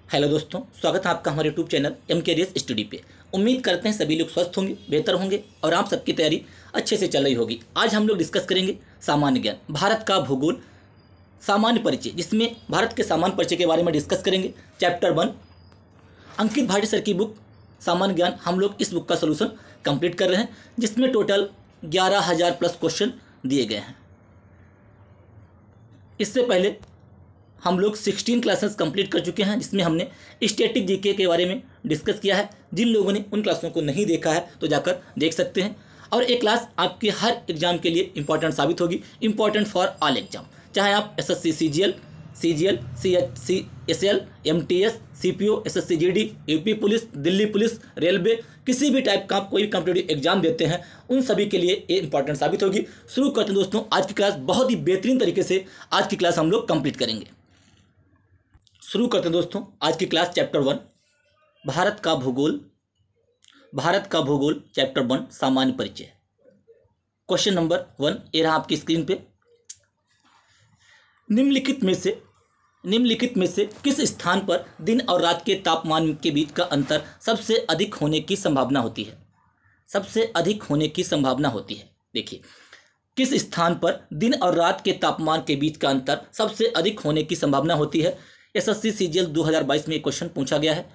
Hello दोस्तों, स्वागत है आपका हमारे यूट्यूब चैनल MKDS स्टडी पे। उम्मीद करते हैं सभी लोग स्वस्थ होंगे, बेहतर होंगे और आप सबकी तैयारी अच्छे से चल रही होगी। आज हम लोग डिस्कस करेंगे सामान्य ज्ञान, भारत का भूगोल, सामान्य परिचय, जिसमें भारत के सामान्य परिचय के बारे में डिस्कस करेंगे। चैप्टर 1 अंकित भाटी सर की बुक सामान्य ज्ञान, हम लोग इस बुक का सोल्यूशन कंप्लीट कर रहे हैं, जिसमें टोटल 11,000 प्लस क्वेश्चन दिए गए हैं। इससे पहले हम लोग 16 क्लासेस कंप्लीट कर चुके हैं, जिसमें हमने स्टैटिक जीके के बारे में डिस्कस किया है। जिन लोगों ने उन क्लासों को नहीं देखा है तो जाकर देख सकते हैं। और ये क्लास आपके हर एग्जाम के लिए इंपॉर्टेंट साबित होगी, इंपॉर्टेंट फॉर ऑल एग्जाम, चाहे आप SSC CGL, CGL, CHCSL, MTS, CPO, SSC GD, UP police, Delhi police, railway, किसी भी टाइप का आप कोई भी कॉम्पिटिटिव एग्जाम देते हैं, उन सभी के लिए ये इंपॉर्टेंट साबित होगी। शुरू करते हैं दोस्तों आज की क्लास। बहुत ही बेहतरीन तरीके से आज की क्लास हम लोग कंप्लीट करेंगे। शुरू करते हैं दोस्तों आज की क्लास। चैप्टर 1 भारत का भूगोल, चैप्टर 1 सामान्य परिचय। क्वेश्चन नंबर 1 ये रहा आपकी स्क्रीन पे। निम्नलिखित में से किस स्थान पर दिन और रात के तापमान के बीच का अंतर सबसे अधिक होने की संभावना होती है? देखिए, किस स्थान पर दिन और रात के तापमान के बीच का अंतर सबसे अधिक होने की संभावना होती है? SSC CGL 2022 में क्वेश्चन पूछा गया है।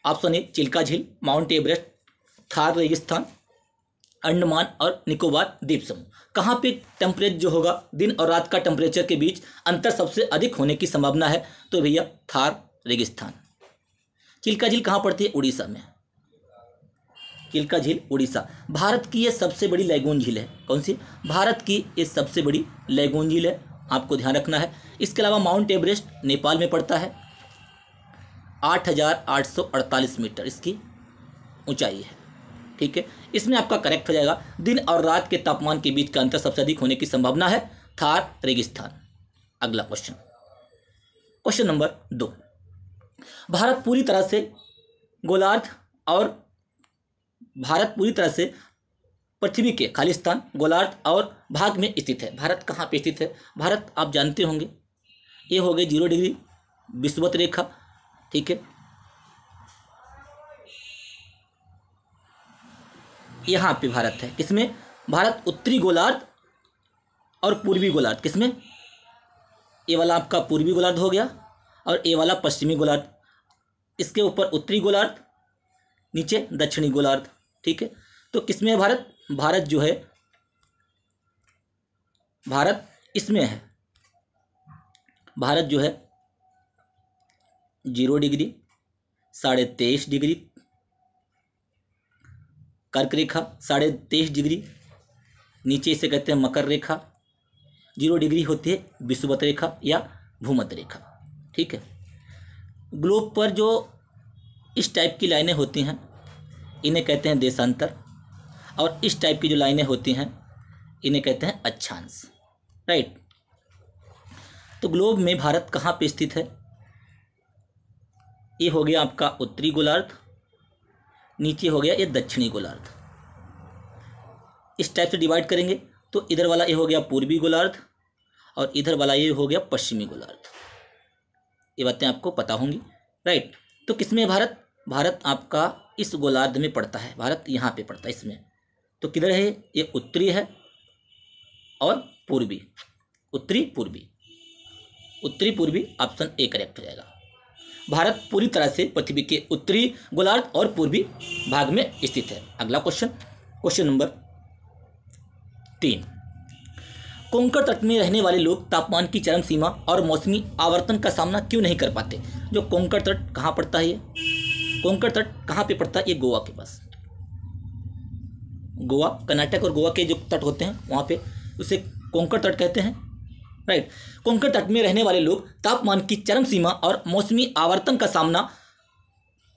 ऑप्शन ए चिल्का झील, माउंट एवरेस्ट, थार रेगिस्तान, अंडमान और निकोबार द्वीप समूह। कहाँ पे टेम्परेचर जो होगा, दिन और रात का टेम्परेचर के बीच अंतर सबसे अधिक होने की संभावना है? तो भैया थार रेगिस्तान। चिल्का झील कहाँ पड़ती है? उड़ीसा में। चिल्का झील उड़ीसा। भारत की ये सबसे बड़ी लैगून झील है। कौन सी? भारत की ये सबसे बड़ी लैगून झील है, आपको ध्यान रखना है। इसके अलावा माउंट एवरेस्ट नेपाल में पड़ता है, 8,848 मीटर इसकी ऊंचाई है। ठीक है, इसमें आपका करेक्ट हो जाएगा, दिन और रात के तापमान के बीच का अंतर सबसे अधिक होने की संभावना है थार रेगिस्तान। अगला क्वेश्चन नंबर 2। भारत पूरी तरह से पृथ्वी के खालिस्तान, गोलार्ध और भाग में स्थित है। भारत कहाँ पे स्थित है? भारत आप जानते होंगे, ये हो गई 0 डिग्री विषुवत रेखा। ठीक है, यहाँ पे भारत है। किसमें? भारत उत्तरी गोलार्ध और पूर्वी गोलार्ध। किसमें? ये वाला आपका पूर्वी गोलार्ध हो गया और ये वाला पश्चिमी गोलार्ध। इसके ऊपर उत्तरी गोलार्ध, नीचे दक्षिणी गोलार्ध। ठीक है, तो किसमें है भारत? भारत जो है, भारत इसमें है। भारत जो है 0 डिग्री, 23.5 डिग्री कर्क रेखा, 23.5 डिग्री नीचे इसे कहते हैं मकर रेखा, 0 डिग्री होती है विषुवत रेखा या भूमध्य रेखा। ठीक है, ग्लोब पर जो इस टाइप की लाइनें होती हैं इन्हें कहते हैं देशांतर, और इस टाइप की जो लाइनें होती हैं इन्हें कहते हैं अक्षांश। राइट, तो ग्लोब में भारत कहाँ पे स्थित है? ये हो गया आपका उत्तरी गोलार्ध, नीचे हो गया ये दक्षिणी गोलार्ध। इस टाइप से डिवाइड करेंगे तो इधर वाला ये हो गया पूर्वी गोलार्ध और इधर वाला ये हो गया पश्चिमी गोलार्ध। ये बातें आपको पता होंगी। राइट, तो किसमें भारत? भारत आपका इस गोलार्ध में पड़ता है। भारत यहाँ पे पड़ता है इसमें। तो किधर है? ये उत्तरी है और पूर्वी, उत्तरी पूर्वी ऑप्शन ए करेक्ट हो जाएगा। भारत पूरी तरह से पृथ्वी के उत्तरी गोलार्ध और पूर्वी भाग में स्थित है। अगला क्वेश्चन नंबर 3। कोंकण तट में रहने वाले लोग तापमान की चरम सीमा और मौसमी आवर्तन का सामना क्यों नहीं कर पाते? जो कोंकण तट कहाँ पड़ता है? कोंकण तट कहाँ पे पड़ता है? ये गोवा के पास। गोवा, कर्नाटक और गोवा के जो तट होते हैं वहाँ पे उसे कोंकण तट कहते हैं। राइट, कोंकण तट में रहने वाले लोग तापमान की चरम सीमा और मौसमी आवर्तन का सामना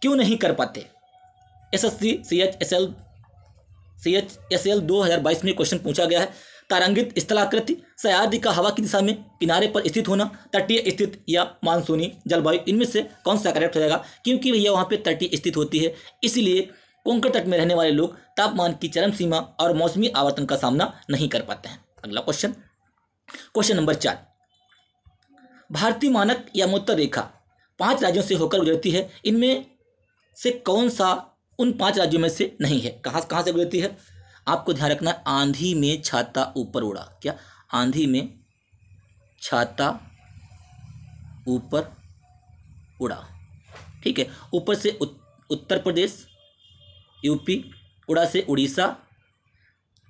क्यों नहीं कर पाते? SSC CHSL 2022 में क्वेश्चन पूछा गया है। तारांकित स्थलाकृति, सह्याद्री का हवा की दिशा में किनारे पर स्थित होना, तटीय स्थित या मानसूनी जलवायु, इनमें से कौन सा करेक्ट हो जाएगा? क्योंकि भैया वहाँ पे तटीय स्थित होती है, इसीलिए कोंकण तट में रहने वाले लोग तापमान की चरम सीमा और मौसमी आवर्तन का सामना नहीं कर पाते हैं। अगला क्वेश्चन नंबर 4। भारतीय मानक या मुत्तर रेखा 5 राज्यों से होकर गुजरती है। इनमें से कौन सा उन 5 राज्यों में से नहीं है? कहाँ कहाँ से गुजरती है? आपको ध्यान रखना है, आंधी में छाता ऊपर उड़ा। क्या? आंधी में छाता ऊपर उड़ा। ठीक है। ऊपर से उत्तर प्रदेश, यूपी, उड़ा से उड़ीसा,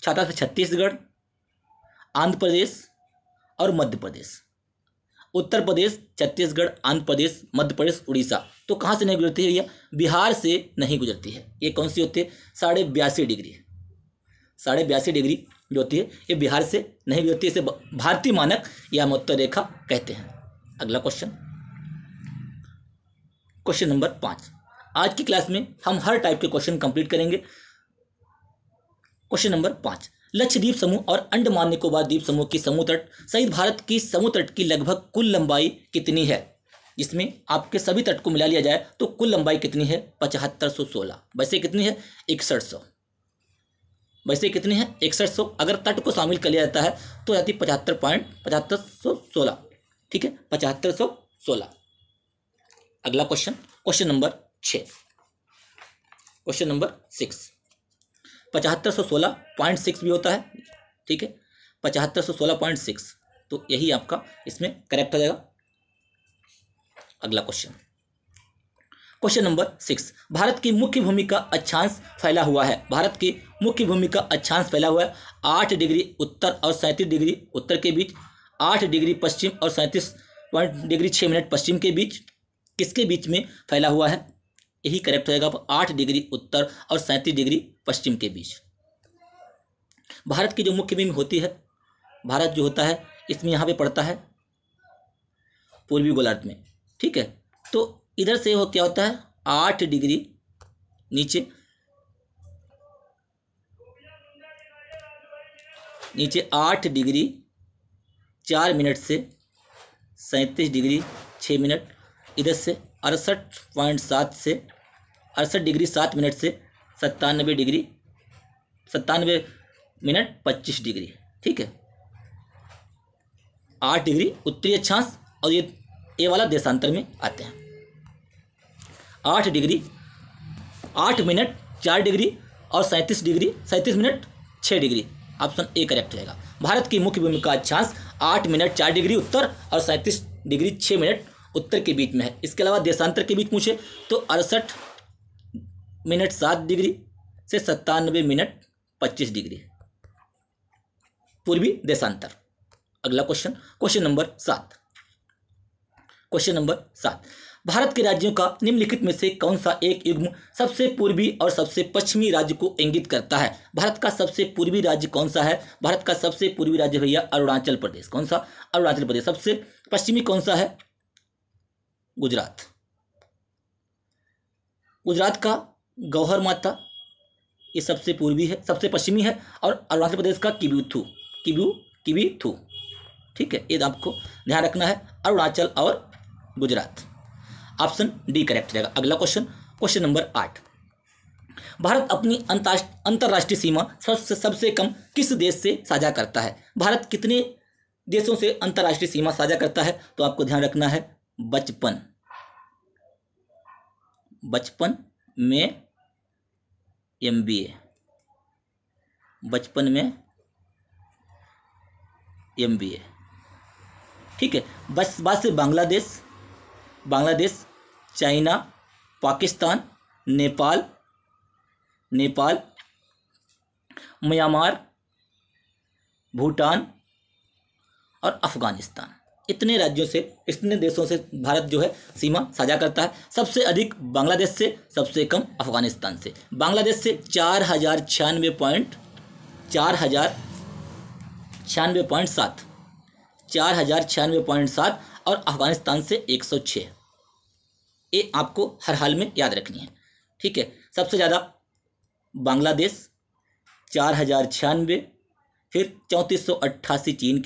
छाता से छत्तीसगढ़, आंध्र प्रदेश और मध्य प्रदेश। उत्तर प्रदेश, छत्तीसगढ़, आंध्र प्रदेश, मध्य प्रदेश, उड़ीसा। तो कहाँ से नहीं गुजरती है भैया? बिहार से नहीं गुजरती है। ये कौन सी होती है? 82.5 डिग्री। 82.5 डिग्री जो होती है ये बिहार से नहीं गुजरती। इसे भारतीय मानक या मध्य रेखा कहते हैं। अगला क्वेश्चन, क्वेश्चन नंबर 5। आज की क्लास में हम हर टाइप के क्वेश्चन कंप्लीट करेंगे। क्वेश्चन नंबर 5, लक्षद्वीप समूह और अंडमान निकोबार द्वीप समूह की समूह तट सहित भारत की समूह तट की लगभग कुल लंबाई कितनी है? जिसमें आपके सभी तट को मिला लिया जाए तो कुल लंबाई कितनी है? 7516। वैसे कितनी है? 6100। वैसे कितनी है? 6100। अगर तट को शामिल कर लिया जाता है तो जाती 75.7516। ठीक है, 7516। अगला question, question number 6, question number 6। 7516.6 भी होता है। ठीक है, 7516.6, तो यही आपका इसमें करेक्ट हो जाएगा। अगला क्वेश्चन, क्वेश्चन नंबर 6। भारत की मुख्य भूमि का अक्षांश फैला हुआ है। भारत की मुख्य भूमि का अक्षांश फैला हुआ है 8 डिग्री उत्तर और 37 डिग्री उत्तर के बीच, 8 डिग्री पश्चिम और 37 डिग्री 6 मिनट पश्चिम के बीच। किसके बीच में फैला हुआ है? यही करेक्ट होएगा, 8 डिग्री उत्तर और 37 डिग्री पश्चिम के बीच। भारत की जो मुख्य भूमि होती है, भारत जो होता है इसमें यहाँ पे पड़ता है पूर्वी गोलार्ध में। ठीक है, तो इधर से वो क्या होता है 8 डिग्री नीचे 8 डिग्री 4 मिनट से 37 डिग्री 6 मिनट, इधर से 68.7 से 68 डिग्री 7 मिनट से 97 डिग्री 97 मिनट 25 डिग्री। ठीक है, 8 डिग्री उत्तरी अक्षांश और ये वाला देशांतर में आते हैं। 8 डिग्री 8 मिनट 4 डिग्री और 37 degree 37 minute 6 degree. Option A correct रहेगा। भारत की मुख्य भूमि का अक्षांश 8 मिनट 4 डिग्री उत्तर और 37 डिग्री 6 मिनट उत्तर के बीच में है। इसके अलावा देशांतर के बीच पूछे तो 68 मिनट 7 डिग्री से 97 मिनट 25 डिग्री पूर्वी देशांतर। अगला question, question number 7। Question number 7, Bharat के राज्यों का निम्नलिखित में से कौन सा एक युग्म सबसे पूर्वी और सबसे पश्चिमी राज्य को इंगित करता है? भारत का सबसे पूर्वी राज्य कौन सा है? भारत का सबसे पूर्वी राज्य भैया अरुणाचल प्रदेश। कौन सा? अरुणाचल प्रदेश। सबसे पश्चिमी कौन सा है? गुजरात। गुजरात का गौहर माता ये सबसे पूर्वी है, सबसे पश्चिमी है। और अरुणाचल प्रदेश का किबीथू। ठीक है, ये आपको ध्यान रखना है, अरुणाचल और गुजरात। ऑप्शन डी करेक्ट रहेगा। अगला क्वेश्चन, क्वेश्चन नंबर 8। भारत अपनी अंतर्राष्ट्रीय सीमा सबसे कम किस देश से साझा करता है? भारत कितने देशों से अंतर्राष्ट्रीय सीमा साझा करता है? तो आपको ध्यान रखना है, बचपन में MBA, बचपन में MBA। ठीक है, बस बात से बांग्लादेश, चाइना, पाकिस्तान, नेपाल, म्यांमार, भूटान और अफगानिस्तान। इतने राज्यों से, इतने देशों से भारत जो है सीमा साझा करता है। सबसे अधिक बांग्लादेश से, सबसे कम अफगानिस्तान से। बांग्लादेश से 4,096.7 और अफगानिस्तान से 106। ये आपको हर हाल में याद रखनी है। ठीक है, सबसे ज़्यादा बांग्लादेश 4,096, फिर 3488 चीन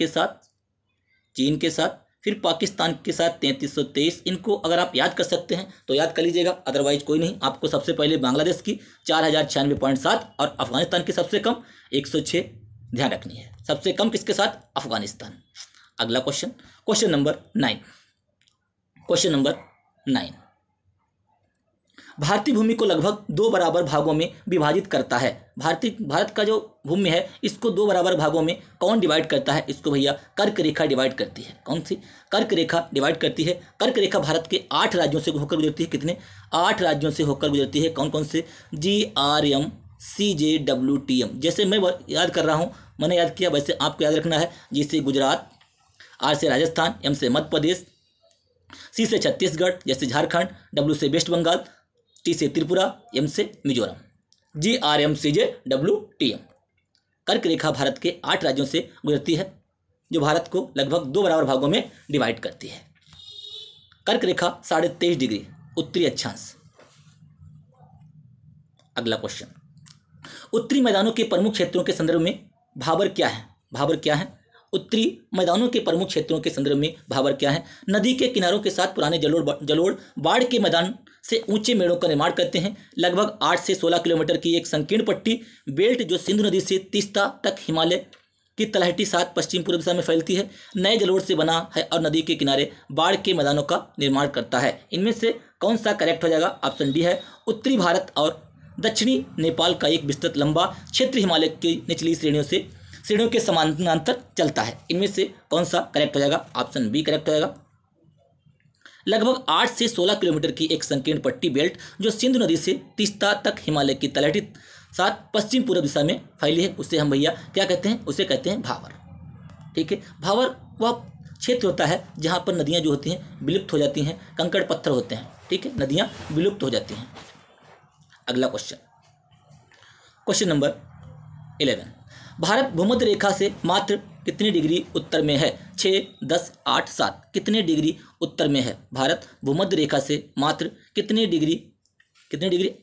के साथ, फिर पाकिस्तान के साथ 3323। इनको अगर आप याद कर सकते हैं तो याद कर लीजिएगा, अदरवाइज कोई नहीं। आपको सबसे पहले बांग्लादेश की 4,096.7 और अफगानिस्तान की सबसे कम 106 ध्यान रखनी है। सबसे कम किसके साथ? अफगानिस्तान। अगला question, question number 9। Question number 9। भारतीय भूमि को लगभग 2 बराबर भागों में विभाजित करता है। भारत का जो भूमि है इसको 2 बराबर भागों में कौन डिवाइड करता है? इसको भैया कर्क रेखा डिवाइड करती है। कौन सी? कर्क रेखा डिवाइड करती है। कर्क रेखा भारत के 8 राज्यों से होकर गुजरती है। कितने? 8 राज्यों से होकर गुजरती है। कौन कौन से? GRM CJWTM। जैसे मैं याद कर रहा हूँ, मैंने याद किया, वैसे आपको याद रखना है। G से गुजरात, R से राजस्थान, M से मध्य प्रदेश, C से छत्तीसगढ़ जैसे झारखंड, W से वेस्ट बंगाल, T से त्रिपुरा, M से मिजोरम। GRMCJWTM। कर्क रेखा भारत के 8 राज्यों से गुजरती है, जो भारत को लगभग 2 बराबर भागों में डिवाइड करती है। कर्क रेखा 23.5 डिग्री उत्तरी अक्षांश। अगला क्वेश्चन, उत्तरी मैदानों के प्रमुख क्षेत्रों के संदर्भ में भाबर क्या है? भाबर क्या है? उत्तरी मैदानों के प्रमुख क्षेत्रों के संदर्भ में भाबर क्या है? नदी के किनारों के साथ पुराने जलोढ़ बाढ़ के मैदान से ऊंचे मेड़ों का निर्माण करते हैं। लगभग 8 से 16 किलोमीटर की एक संकीर्ण पट्टी बेल्ट जो सिंधु नदी से तीस्ता तक हिमालय की तलहटी 7 पश्चिम पूर्व दिशा में फैलती है, नए जलोढ़ से बना है और नदी के किनारे बाढ़ के मैदानों का निर्माण करता है। इनमें से कौन सा करेक्ट हो जाएगा? ऑप्शन डी है। उत्तरी भारत और दक्षिणी नेपाल का एक विस्तृत लंबा क्षेत्र हिमालय की निचली श्रेणियों के समानांतर चलता है। इनमें से कौन सा करेक्ट हो जाएगा? ऑप्शन बी करेक्ट हो जाएगा। लगभग 8 से 16 किलोमीटर की एक संकीर्ण पट्टी बेल्ट जो सिंधु नदी से तीस्ता तक हिमालय की तलहटी 7 पश्चिम पूर्व दिशा में फैली है, उसे हम भैया क्या कहते हैं? उसे कहते हैं भावर। ठीक है, भावर वह क्षेत्र होता है जहाँ पर नदियाँ जो होती हैं विलुप्त हो जाती हैं, कंकड़ पत्थर होते हैं। ठीक है, नदियाँ विलुप्त हो जाती हैं। अगला क्वेश्चन नंबर 11, भारत भूमध्य रेखा से मात्र कितनी डिग्री उत्तर में है? 6, 10, 8, 7। कितने डिग्री उत्तर में है भारत? भूमध्य रेखा से मात्र कितने डिग्री?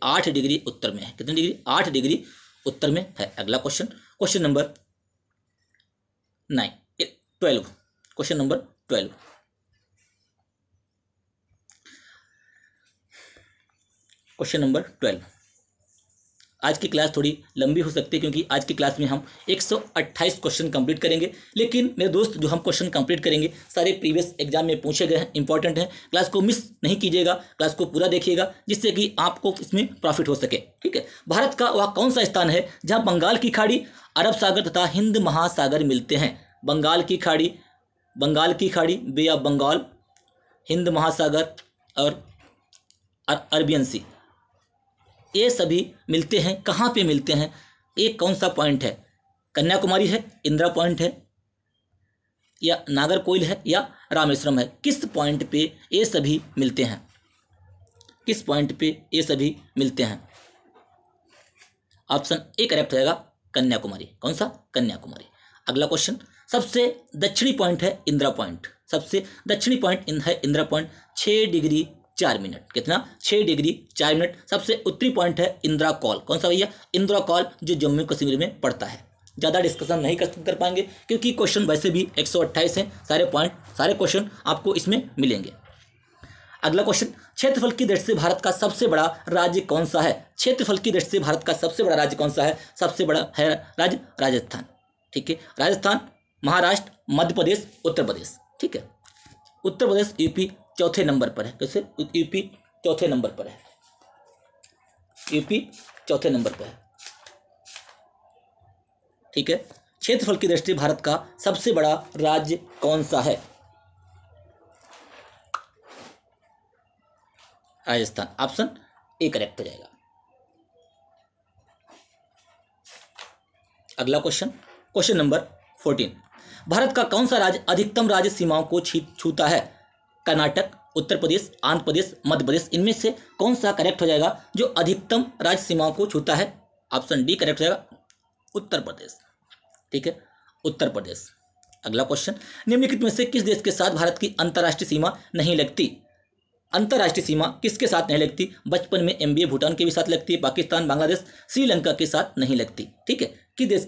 8 डिग्री उत्तर में है। कितनी डिग्री? 8 डिग्री उत्तर में है। अगला question number 12। Question number 12, question number 12। आज की क्लास थोड़ी लंबी हो सकती है क्योंकि आज की क्लास में हम 128 क्वेश्चन कंप्लीट करेंगे। लेकिन मेरे दोस्त, जो हम क्वेश्चन कंप्लीट करेंगे सारे प्रीवियस एग्जाम में पूछे गए हैं, इंपॉर्टेंट हैं। क्लास को मिस नहीं कीजिएगा, क्लास को पूरा देखिएगा जिससे कि आपको इसमें प्रॉफिट हो सके। ठीक है, भारत का वह कौन सा स्थान है जहाँ बंगाल की खाड़ी, अरब सागर तथा हिंद महासागर मिलते हैं? बंगाल की खाड़ी, बे ऑफ बंगाल, हिंद महासागर और अरबियन सी, ये सभी मिलते हैं। कहाँ पे मिलते हैं? एक कौन सा पॉइंट है? कन्याकुमारी है, इंदिरा पॉइंट है, या नागरकोइल है, या रामेश्वरम है? किस पॉइंट पे ये सभी मिलते हैं? किस पॉइंट पे ये सभी मिलते हैं? ऑप्शन ए करेक्ट हो जाएगा, कन्याकुमारी। कौन सा? कन्याकुमारी। अगला क्वेश्चन, सबसे दक्षिणी पॉइंट है इंदिरा पॉइंट। सबसे दक्षिणी पॉइंट है इंदिरा पॉइंट, 6 डिग्री 4 मिनट। कितना? 6 डिग्री 4 मिनट। सबसे उत्तरी पॉइंट है इंदिरा कॉल। कौन सा भैया? इंदिरा कॉल, जो जम्मू कश्मीर में पड़ता है। ज़्यादा डिस्कशन नहीं कर पाएंगे क्योंकि क्वेश्चन वैसे भी 128 हैं। सारे क्वेश्चन आपको इसमें मिलेंगे। अगला क्वेश्चन, क्षेत्रफल की दृष्टि से भारत का सबसे बड़ा राज्य कौन सा है? क्षेत्रफल की दृष्टि से भारत का सबसे बड़ा राज्य कौन सा है? सबसे बड़ा है राज्य राजस्थान। ठीक है, राजस्थान, महाराष्ट्र, मध्य प्रदेश, उत्तर प्रदेश। ठीक है, उत्तर प्रदेश, यूपी चौथे नंबर पर है। कैसे? यूपी चौथे नंबर पर है। यूपी चौथे नंबर पर है। ठीक है, क्षेत्रफल की दृष्टि भारत का सबसे बड़ा राज्य कौन सा है? राजस्थान। ऑप्शन ए करेक्ट हो जाएगा। अगला क्वेश्चन नंबर 14, भारत का कौन सा राज्य अधिकतम राज्य सीमाओं को छूता है? कर्नाटक, उत्तर प्रदेश, आंध्र प्रदेश, मध्य प्रदेश। इनमें से कौन सा करेक्ट हो जाएगा जो अधिकतम राज्य सीमाओं को छूता है? ऑप्शन डी करेक्ट हो जाएगा, उत्तर प्रदेश। ठीक है, उत्तर प्रदेश। अगला क्वेश्चन, निम्नलिखित में से किस देश के साथ भारत की अंतर्राष्ट्रीय सीमा नहीं लगती? अंतर्राष्ट्रीय सीमा किसके साथ नहीं लगती? बचपन में MBA भूटान के भी साथ लगती है, पाकिस्तान, बांग्लादेश, श्रीलंका के साथ नहीं लगती। ठीक है, कि देश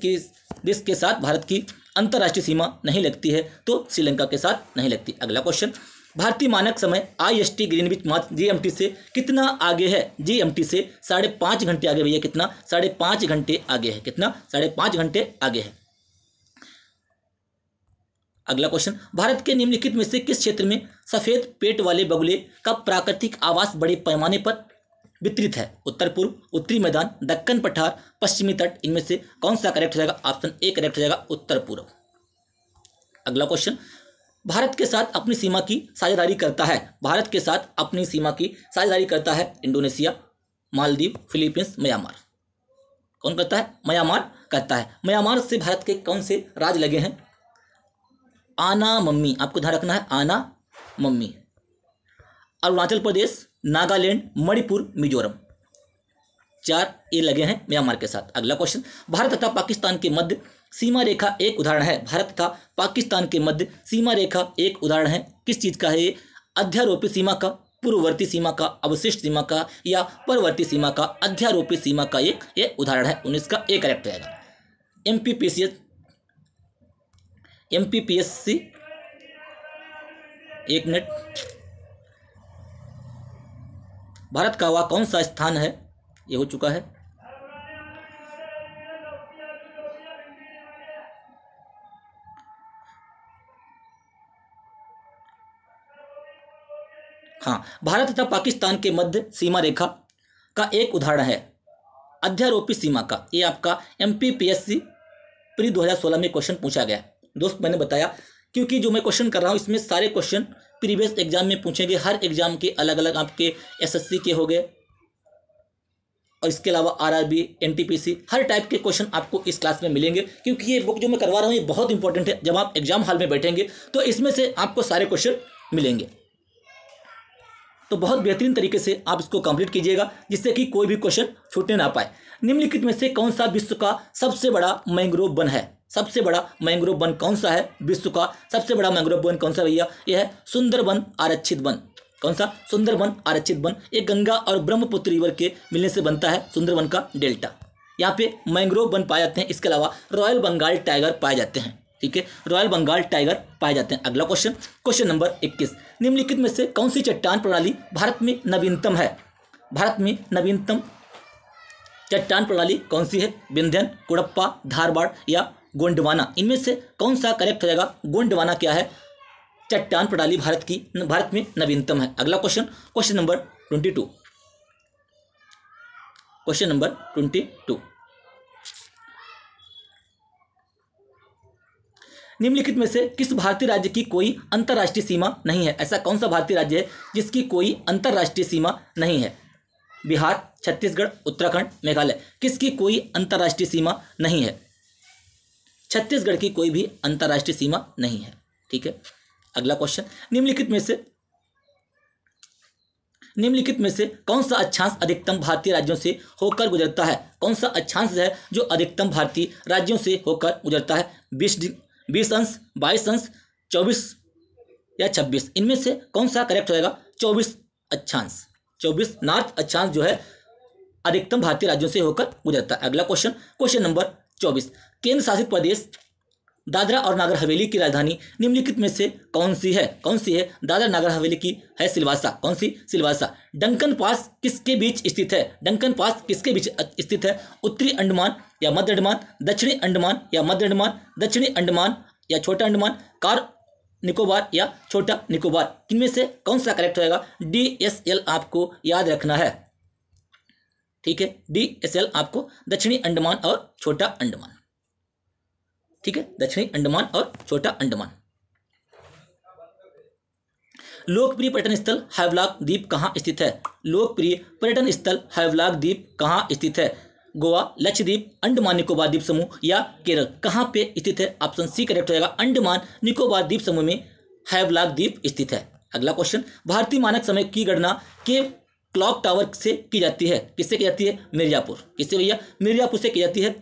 के साथ भारत की अंतर्राष्ट्रीय सीमा नहीं लगती है? तो श्रीलंका के साथ नहीं लगती। अगला क्वेश्चन, भारतीय मानक समय IST ग्रीनविच GMT से कितना आगे है? GMT से 5.5 घंटे आगे भैया। कितना? 5.5 घंटे आगे है। कितना? 5.5 घंटे आगे है। अगला क्वेश्चन, भारत के निम्नलिखित में से किस क्षेत्र में सफेद पेट वाले बगुले का प्राकृतिक आवास बड़े पैमाने पर वितरित है? उत्तर पूर्व, उत्तरी मैदान, दक्कन पठार, पश्चिमी तट, इनमें से कौन सा करेक्ट हो जाएगा? ऑप्शन ए करेक्ट हो जाएगा, उत्तर पूर्व। अगला क्वेश्चन, भारत के साथ अपनी सीमा की साझेदारी करता है, भारत के साथ अपनी सीमा की साझेदारी करता है इंडोनेशिया, मालदीव, फिलीपींस, म्यांमार। कौन करता है? म्यांमार करता है। म्यांमार से भारत के कौन से राज्य लगे हैं? आना मम्मी, आपको ध्यान रखना है, आना मम्मी। अरुणाचल प्रदेश, नागालैंड, मणिपुर, मिजोरम, 4 ये लगे हैं म्यांमार के साथ। अगला क्वेश्चन, भारत तथा पाकिस्तान के मध्य सीमा रेखा एक उदाहरण है, भारत तथा पाकिस्तान के मध्य सीमा रेखा एक उदाहरण है, किस चीज का है ये? अध्यारोपी सीमा का, पूर्ववर्ती सीमा का, अवशिष्ट सीमा का, या परवर्ती सीमा का? अध्यारोपी सीमा का ये उदाहरण है। 19 का ए करेक्ट रहेगा। एमपीपीएससी, एक मिनट, भारत का वह कौन सा स्थान है? ये हो चुका है। हाँ, भारत तथा पाकिस्तान के मध्य सीमा रेखा का एक उदाहरण है अध्यारोपी सीमा का। ये आपका एमपीपीएससी प्री 2016 में क्वेश्चन पूछा गया। दोस्त मैंने बताया क्योंकि जो मैं क्वेश्चन कर रहा हूँ इसमें सारे क्वेश्चन प्रीवियस एग्जाम में पूछेंगे, हर एग्जाम के अलग अलग, आपके एसएससी के हो गए और इसके अलावा आरआरबी, एनटीपीसी, हर टाइप के क्वेश्चन आपको इस क्लास में मिलेंगे। क्योंकि ये बुक जो मैं करवा रहा हूँ ये बहुत इंपॉर्टेंट है, जब आप एग्जाम हॉल में बैठेंगे तो इसमें से आपको सारे क्वेश्चन मिलेंगे। तो बहुत बेहतरीन तरीके से आप इसको कंप्लीट कीजिएगा जिससे कि कोई भी क्वेश्चन छूटने ना पाए। निम्नलिखित में से कौन सा विश्व का सबसे बड़ा मैंग्रोव वन है? सबसे बड़ा मैंग्रोव वन कौन सा है? विश्व का सबसे बड़ा मैंग्रोव वन कौन सा भैया? यह है सुंदरबन आरक्षित वन। कौन सा? सुंदरबन आरक्षित वन। ये गंगा और ब्रह्मपुत्र रिवर के मिलने से बनता है सुंदरबन का डेल्टा। यहाँ पे मैंग्रोव वन पाए जाते हैं। इसके अलावा रॉयल बंगाल टाइगर पाए जाते हैं। ठीक है, रॉयल बंगाल टाइगर पाए जाते हैं। अगला क्वेश्चन, क्वेश्चन नंबर 21, निम्नलिखित में से कौन सी चट्टान प्रणाली भारत में नवीनतम है? भारत में नवीनतम चट्टान प्रणाली कौन सी है? विंध्यन, कुड़प्पा, धारवाड़ या गोंडवाना? इनमें से कौन सा करेक्ट हो जाएगा? गोंडवाना क्या है? चट्टान प्रणाली भारत में नवीनतम है। अगला question, question number 22, question number 22, निम्नलिखित में से किस भारतीय राज्य की कोई अंतर्राष्ट्रीय सीमा नहीं है? ऐसा कौन सा भारतीय राज्य है जिसकी कोई अंतर्राष्ट्रीय सीमा नहीं है? बिहार, छत्तीसगढ़, उत्तराखंड, मेघालय, किसकी कोई अंतर्राष्ट्रीय सीमा नहीं है? छत्तीसगढ़ की कोई भी अंतर्राष्ट्रीय सीमा नहीं है। ठीक है, अगला क्वेश्चन, निम्नलिखित में से कौन सा अक्षांश अधिकतम भारतीय राज्यों से होकर गुजरता है? कौन सा अक्षांश है जो अधिकतम भारतीय राज्यों से होकर गुजरता है? 20 अंश, 22 अंश, 24 या 26? इनमें से कौन सा करेक्ट होगा? 24 अक्षांश, 24 नॉर्थ अक्षांश जो है अधिकतम भारतीय राज्यों से होकर गुजरता है। अगला क्वेश्चन, क्वेश्चन नंबर 24, केंद्र शासित प्रदेश दादरा और नागर हवेली की राजधानी निम्नलिखित में से कौन सी है? कौन सी है? दादरा नागर हवेली की है सिलवासा। कौन सी? सिलवासा। डंकन पास किसके बीच स्थित है? डंकन पास किसके बीच स्थित है? उत्तरी अंडमान या मध्य अंडमान, दक्षिणी अंडमान या मध्य अंडमान, दक्षिणी अंडमान या छोटा अंडमान, कार निकोबार या छोटा निकोबार? इनमें से कौन सा करेक्ट होगा? DSL आपको याद रखना है। ठीक है, DSL आपको दक्षिणी अंडमान और छोटा अंडमान। ठीक है, दक्षिणी अंडमान और छोटा अंडमान। लोकप्रिय पर्यटन स्थल हैवलॉक द्वीप कहाँ स्थित है? लोकप्रिय पर्यटन स्थल हैवलॉक द्वीप कहाँ स्थित है? गोवा, लक्षद्वीप, अंडमान निकोबार द्वीप समूह या केरल? कहाँ पे स्थित है? ऑप्शन सी करेक्ट हो जाएगा, अंडमान निकोबार द्वीप समूह में हैवलॉक द्वीप स्थित है। अगला क्वेश्चन, भारतीय मानक समय की गणना के क्लॉक टावर से की जाती है? किससे की जाती है? मिर्जापुर। किससे भैया? मिर्जापुर से की जाती है।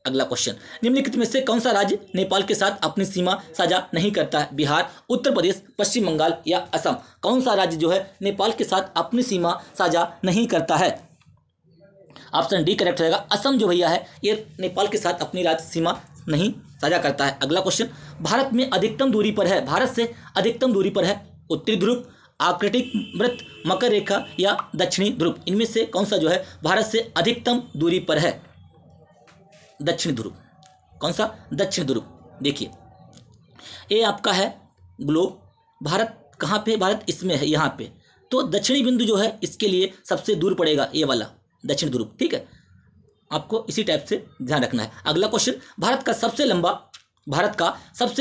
अगला क्वेश्चन, निम्नलिखित में से कौन सा राज्य नेपाल के साथ अपनी सीमा साझा नहीं करता है? बिहार, उत्तर प्रदेश, पश्चिम बंगाल या असम? कौन सा राज्य जो है नेपाल के साथ अपनी सीमा साझा नहीं करता है? ऑप्शन डी करेक्ट रहेगा, असम जो भैया है ये नेपाल के साथ अपनी राज्य सीमा नहीं साझा करता है। अगला क्वेश्चन, भारत में अधिकतम दूरी पर है, भारत से अधिकतम दूरी पर है उत्तरी ध्रुव, आर्कटिक वृत्त, मकर रेखा या दक्षिणी ध्रुव? इनमें से कौन सा जो है भारत से अधिकतम दूरी पर है? दक्षिण ध्रुव। कौन सा? दक्षिण ध्रुव। देखिए ए आपका है ग्लोब, भारत कहाँ पे, भारत इसमें है यहाँ पे, तो दक्षिणी बिंदु जो है इसके लिए सबसे दूर पड़ेगा ये वाला दक्षिण ध्रुव, ठीक है, आपको इसी टाइप से ध्यान रखना है। अगला क्वेश्चन, भारत का सबसे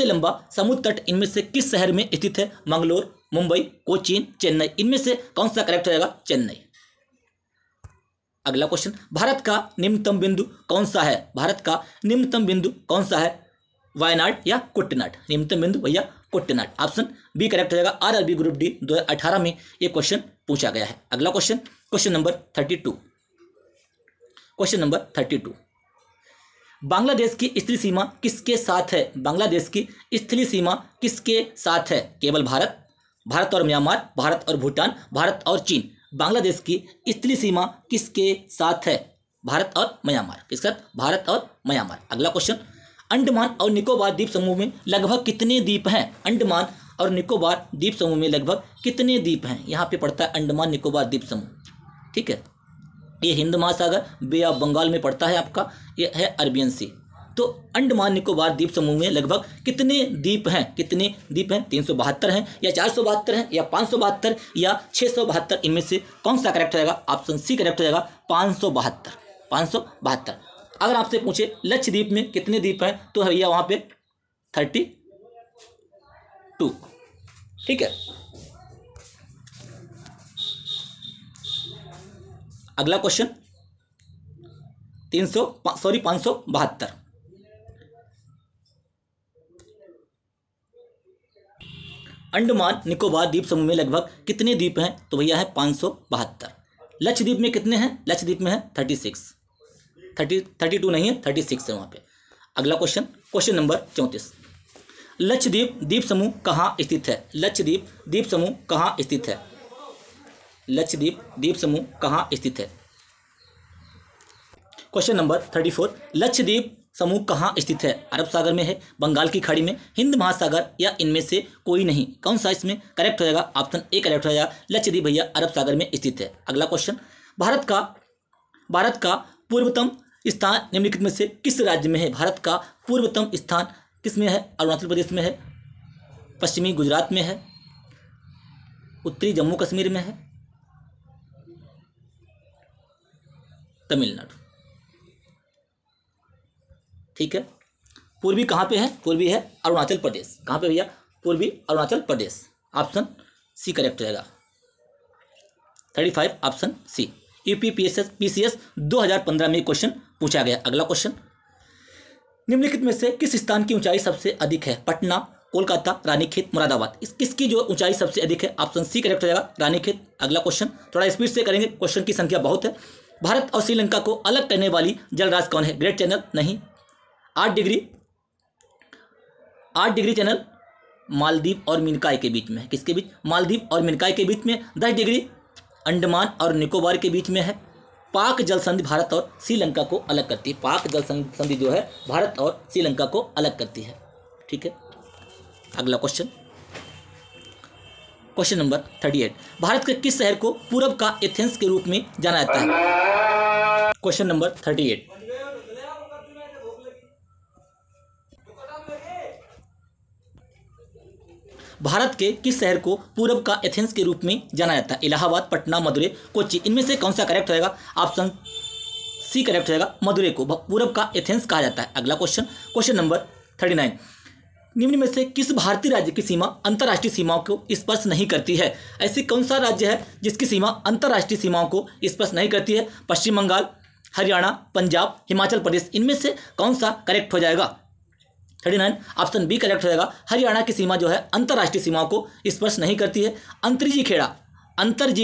लंबा समुद्र तट इनमें से किस शहर में स्थित है? मंगलोर, मुंबई, कोचीन, चेन्नई, इनमें से कौन सा करेक्ट रहेगा? चेन्नई। अगला क्वेश्चन, भारत का निम्नतम बिंदु कौन सा है? भारत का निम्नतम बिंदु कौन सा है? वायनाड या कुट्टनाड? निम्नतम बिंदु भैया कुट्टनाड, ऑप्शन बी करेक्ट रहेगा। आरआरबी ग्रुप डी 2018 में ये क्वेश्चन पूछा गया है। अगला question, question number 32। Question number 32, Bangladesh की स्थलीय सीमा किसके साथ है? बांग्लादेश की स्थलीय सीमा किसके साथ है? केवल भारत, भारत और म्यांमार, भारत और भूटान, भारत और चीन। बांग्लादेश की स्थलीय सीमा किसके साथ है? भारत और म्यांमार। किसके साथ? भारत और म्यांमार। अगला क्वेश्चन, अंडमान और निकोबार द्वीप समूह में लगभग कितने द्वीप हैं? अंडमान और निकोबार द्वीप समूह में लगभग कितने द्वीप हैं? यहाँ पे पड़ता है अंडमान निकोबार द्वीप समूह, ठीक है, ये हिंद महासागर, बे ऑफ बंगाल में पड़ता है आपका, ये है अरबियन सी। तो अंडमान निकोबार द्वीप समूह में लगभग कितने द्वीप हैं? कितने द्वीप हैं? 372 हैं या 472 हैं या 572 या 672, इनमें से कौन सा करेक्ट रहेगा? ऑप्शन सी करेक्ट रहेगा, 572। 572। अगर आपसे पूछे लक्षद्वीप में कितने द्वीप हैं, तो भैया वहाँ पे 32, ठीक है। अगला क्वेश्चन 572। अंडमान निकोबार द्वीप समूह में लगभग कितने द्वीप हैं? तो भैया है 572। लक्षद्वीप में कितने हैं? लक्षद्वीप में है 36। 32 नहीं है, 36 है वहाँ पे। अगला क्वेश्चन, क्वेश्चन नंबर 34, लक्षद्वीप द्वीप समूह कहाँ स्थित है? लक्षद्वीप द्वीप समूह कहाँ स्थित है? लक्षद्वीप द्वीप समूह कहाँ स्थित है? क्वेश्चन नंबर 34, लक्षद्वीप समूह कहाँ स्थित है? अरब सागर में है, बंगाल की खाड़ी में, हिंद महासागर या इनमें से कोई नहीं? कौन सा इसमें करेक्ट रहेगा? ऑप्शन ए करेक्ट रहेगा, लक्षद्वीप भैया अरब सागर में स्थित है। अगला क्वेश्चन, भारत का पूर्वतम स्थान निम्नलिखित में से किस राज्य में है? भारत का पूर्वतम स्थान किस में है? अरुणाचल प्रदेश में है, पश्चिमी गुजरात में है, उत्तरी जम्मू कश्मीर में है, तमिलनाडु, ठीक है। पूर्वी कहाँ पे है? पूर्वी है अरुणाचल प्रदेश। कहाँ पे भैया? पूर्वी Arunachal Pradesh, option C correct रहेगा। 35 ऑप्शन सी। यूपी पीसीएस 2015 में क्वेश्चन पूछा गया। अगला क्वेश्चन, निम्नलिखित में से किस स्थान की ऊंचाई सबसे अधिक है? पटना, कोलकाता, रानीखेत, मुरादाबाद, किसकी जो ऊंचाई सबसे अधिक है? ऑप्शन सी करेक्ट रहेगा, रानीखेत। अगला क्वेश्चन थोड़ा स्पीड से करेंगे, क्वेश्चन की संख्या बहुत है। भारत और श्रीलंका को अलग करने वाली जलराशि कौन है? ग्रेट चैनल नहीं। 8 डिग्री चैनल मालदीव और मिनकाई के बीच में है। किसके बीच? मालदीव और मिनकाई के बीच में। 10 डिग्री अंडमान और निकोबार के बीच में है। पाक जल संधि भारत और श्रीलंका को अलग करती है। पाक जल संधि जो है भारत और श्रीलंका को अलग करती है, ठीक है। अगला क्वेश्चन, क्वेश्चन नंबर 38, भारत के किस शहर को पूरब का एथेंस के रूप में जाना जाता है? क्वेश्चन नंबर 38, भारत के किस शहर को पूरब का एथेंस के रूप में जाना जाता है? इलाहाबाद, पटना, मदुरै, कोच्चि, इनमें से कौन सा करेक्ट रहेगा? ऑप्शन सी करेक्ट रहेगा, मदुरै को पूरब का एथेंस कहा जाता है। अगला क्वेश्चन, क्वेश्चन नंबर 39, निम्न में से किस भारतीय राज्य की सीमा अंतर्राष्ट्रीय सीमाओं को स्पर्श नहीं करती है? ऐसी कौन सा राज्य है जिसकी सीमा अंतर्राष्ट्रीय सीमाओं को स्पर्श नहीं करती है? पश्चिम बंगाल, हरियाणा, पंजाब, हिमाचल प्रदेश, इनमें से कौन सा करेक्ट हो जाएगा? 39 ऑप्शन बी करेक्ट रहेगा, हरियाणा की सीमा जो है अंतर्राष्ट्रीय सीमाओं को स्पर्श नहीं करती है। अंतर्जी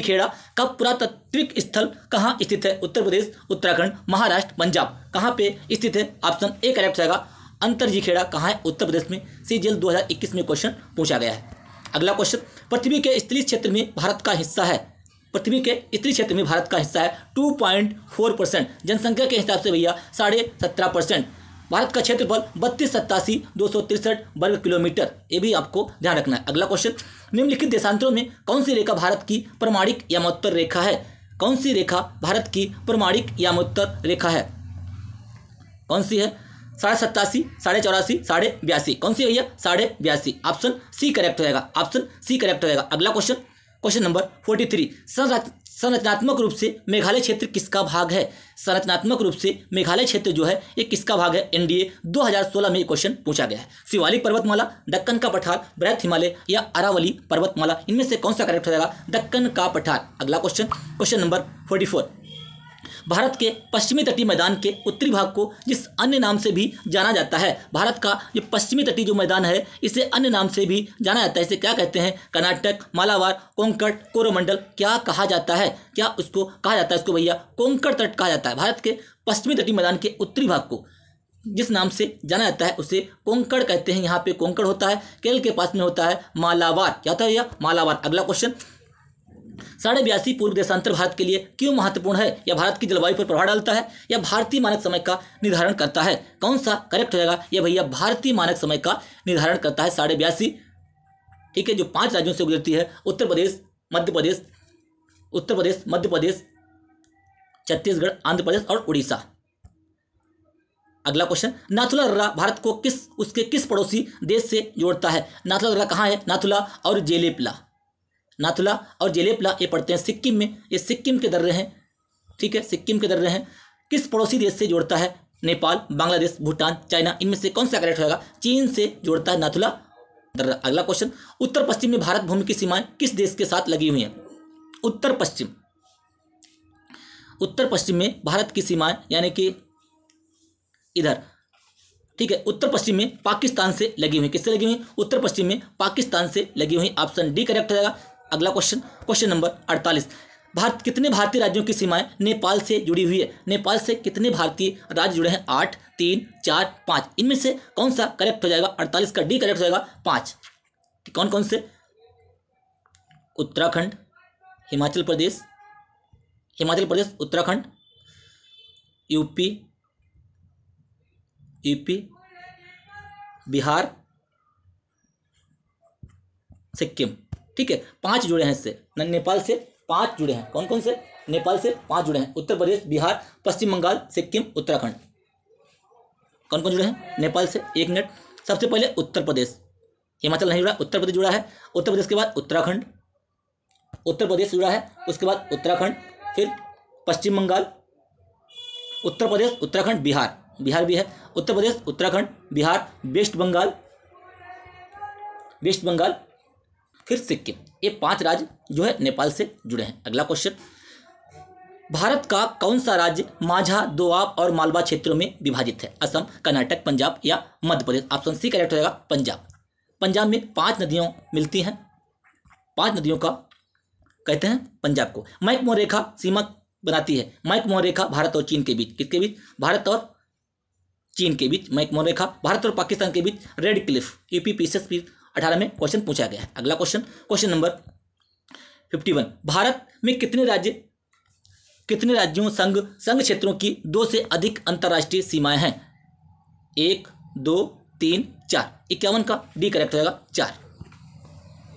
खेड़ा का पुरातात्विक स्थल कहाँ स्थित है? उत्तर प्रदेश, उत्तराखंड, महाराष्ट्र, पंजाब, कहाँ पे स्थित है? ऑप्शन ए करेक्ट रहेगा, अंतर्जी खेड़ा कहाँ है? उत्तर प्रदेश में। सीजीएल 2021 में क्वेश्चन पूछा गया है। अगला क्वेश्चन, पृथ्वी के स्तरीय क्षेत्र में भारत का हिस्सा है। पृथ्वी के स्तरीय क्षेत्र में भारत का हिस्सा है 2.4%। जनसंख्या के हिसाब से भैया 17.5%। भारत का क्षेत्रफल 32,87,263 वर्ग किलोमीटर, ये भी आपको ध्यान रखना है। अगला क्वेश्चन, निम्नलिखित देशांतरों में कौन सी रेखा भारत की प्रमाणिक या मध्योत्तर रेखा है? कौन सी रेखा भारत की प्रमाणिक या मध्योत्तर रेखा है? कौन सी है? 87.5, 84.5, 82.5, कौन सी भैया 82.5, ऑप्शन सी करेक्ट हो जाएगा, ऑप्शन सी करेक्ट हो जाएगा। अगला क्वेश्चन, क्वेश्चन नंबर 43, संरचनात्मक रूप से मेघालय क्षेत्र किसका भाग है? संरचनात्मक रूप से मेघालय क्षेत्र जो है ये किसका भाग है? एनडीए 2016 में ये क्वेश्चन पूछा गया है। शिवालिक पर्वतमाला, दक्कन का पठार, बृहत हिमालय या अरावली पर्वतमाला, इनमें से कौन सा करेक्ट हो जाएगा? दक्कन का पठार। अगला क्वेश्चन, क्वेश्चन नंबर 44, भारत के पश्चिमी तटीय मैदान के उत्तरी भाग को जिस अन्य नाम से भी जाना जाता है, भारत का ये पश्चिमी तटीय जो मैदान है इसे अन्य नाम से भी जाना जाता है, इसे क्या कहते हैं? कर्नाटक, मालाबार, कोंकण, कोरोमंडल, क्या कहा जाता है? क्या उसको कहा जाता है? इसको भैया कोंकण तट कहा जाता है। भारत के पश्चिमी तटीय मैदान के उत्तरी भाग को जिस नाम से जाना जाता है उसे कोंकण कहते हैं। यहाँ पे कोंकण होता है, केरल के पास में होता है मालाबार। क्या होता है भैया? मालाबार। अगला क्वेश्चन, 82.5 पूर्व देशांतर भारत के लिए क्यों महत्वपूर्ण है? या भारत की जलवायु पर प्रभाव डालता है या भारतीय मानक समय का निर्धारण करता है? कौन सा करेक्ट हो जाएगा? ये भैया भारतीय मानक समय का निर्धारण करता है 82.5, ठीक है, जो 5 राज्यों से गुजरती है, उत्तर प्रदेश, मध्य प्रदेश, छत्तीसगढ़, आंध्र प्रदेश और उड़ीसा। अगला क्वेश्चन, नाथुला दर्रा भारत को उसके किस पड़ोसी देश से जोड़ता है? नाथुला दर्रा कहाँ है? नाथुला और जेलेपला, नाथुला और जेलेपला ये पड़ते हैं सिक्किम में, ये सिक्किम के दर्रे हैं, ठीक है, सिक्किम के दर्रे हैं। किस पड़ोसी देश से जोड़ता है? नेपाल, बांग्लादेश, भूटान, चाइना, इनमें से कौन सा करेक्ट होगा? चीन से जोड़ता है नाथुला दर्रा। अगला क्वेश्चन, उत्तर पश्चिम में भारत भूमि की सीमाएं किस देश के साथ लगी हुई हैं? उत्तर पश्चिम में भारत की सीमाएं यानी कि इधर, ठीक है, उत्तर पश्चिम में पाकिस्तान से लगी हुई। किससे लगी हुई? उत्तर पश्चिम में पाकिस्तान से लगी हुई। ऑप्शन डी करेक्ट हो जाएगा। अगला क्वेश्चन, क्वेश्चन नंबर 48, कितने भारतीय राज्यों की सीमाएं नेपाल से जुड़ी हुई है? नेपाल से कितने भारतीय राज्य जुड़े हैं? 8, 3, 4, 5, इनमें से कौन सा करेक्ट हो जाएगा? 48 का डी करेक्ट हो जाएगा, 5। कौन कौन से? उत्तराखंड, हिमाचल प्रदेश, उत्तराखंड, यूपी, बिहार, सिक्किम, ठीक है, 5 जुड़े हैं इससे, नेपाल से 5 जुड़े हैं। कौन कौन से? नेपाल से 5 जुड़े हैं, उत्तर प्रदेश, बिहार, पश्चिम बंगाल, सिक्किम, उत्तराखंड। कौन कौन जुड़े हैं नेपाल से? 1 मिनट, सबसे पहले उत्तर प्रदेश, हिमाचल नहीं जुड़ा, उत्तर प्रदेश जुड़ा है, उत्तर प्रदेश के बाद उत्तराखंड, उत्तर प्रदेश जुड़ा है, उसके बाद उत्तराखंड, फिर पश्चिम बंगाल, उत्तर प्रदेश, उत्तराखंड, बिहार, बिहार भी है, उत्तर प्रदेश, उत्तराखंड, बिहार, वेस्ट बंगाल, फिर सिक्किम। ये 5 राज्य जो है नेपाल से जुड़े हैं। अगला क्वेश्चन, भारत का कौन सा राज्य माझा, दोआब और मालवा क्षेत्रों में विभाजित है? असम, कर्नाटक, पंजाब या Madhya Pradesh? Option C correct हो जाएगा, पंजाब। पंजाब में 5 नदियाँ मिलती हैं, 5 नदियों का कहते हैं पंजाब को। मैकमोहन रेखा सीमा बनाती है, मैकमोहन रेखा भारत और चीन के बीच, किसके बीच? भारत और चीन के बीच मैकमोहन रेखा, भारत और पाकिस्तान के बीच रेड क्लिफ। यूपी पीसीएस 18 में क्वेश्चन पूछा गया है। अगला क्वेश्चन, क्वेश्चन नंबर 51, भारत में कितने राज्यों संघ क्षेत्रों की 2 से अधिक अंतर्राष्ट्रीय सीमाएं हैं? 1, 2, 3, 4। 51 का डी करेक्ट हो जाएगा, 4।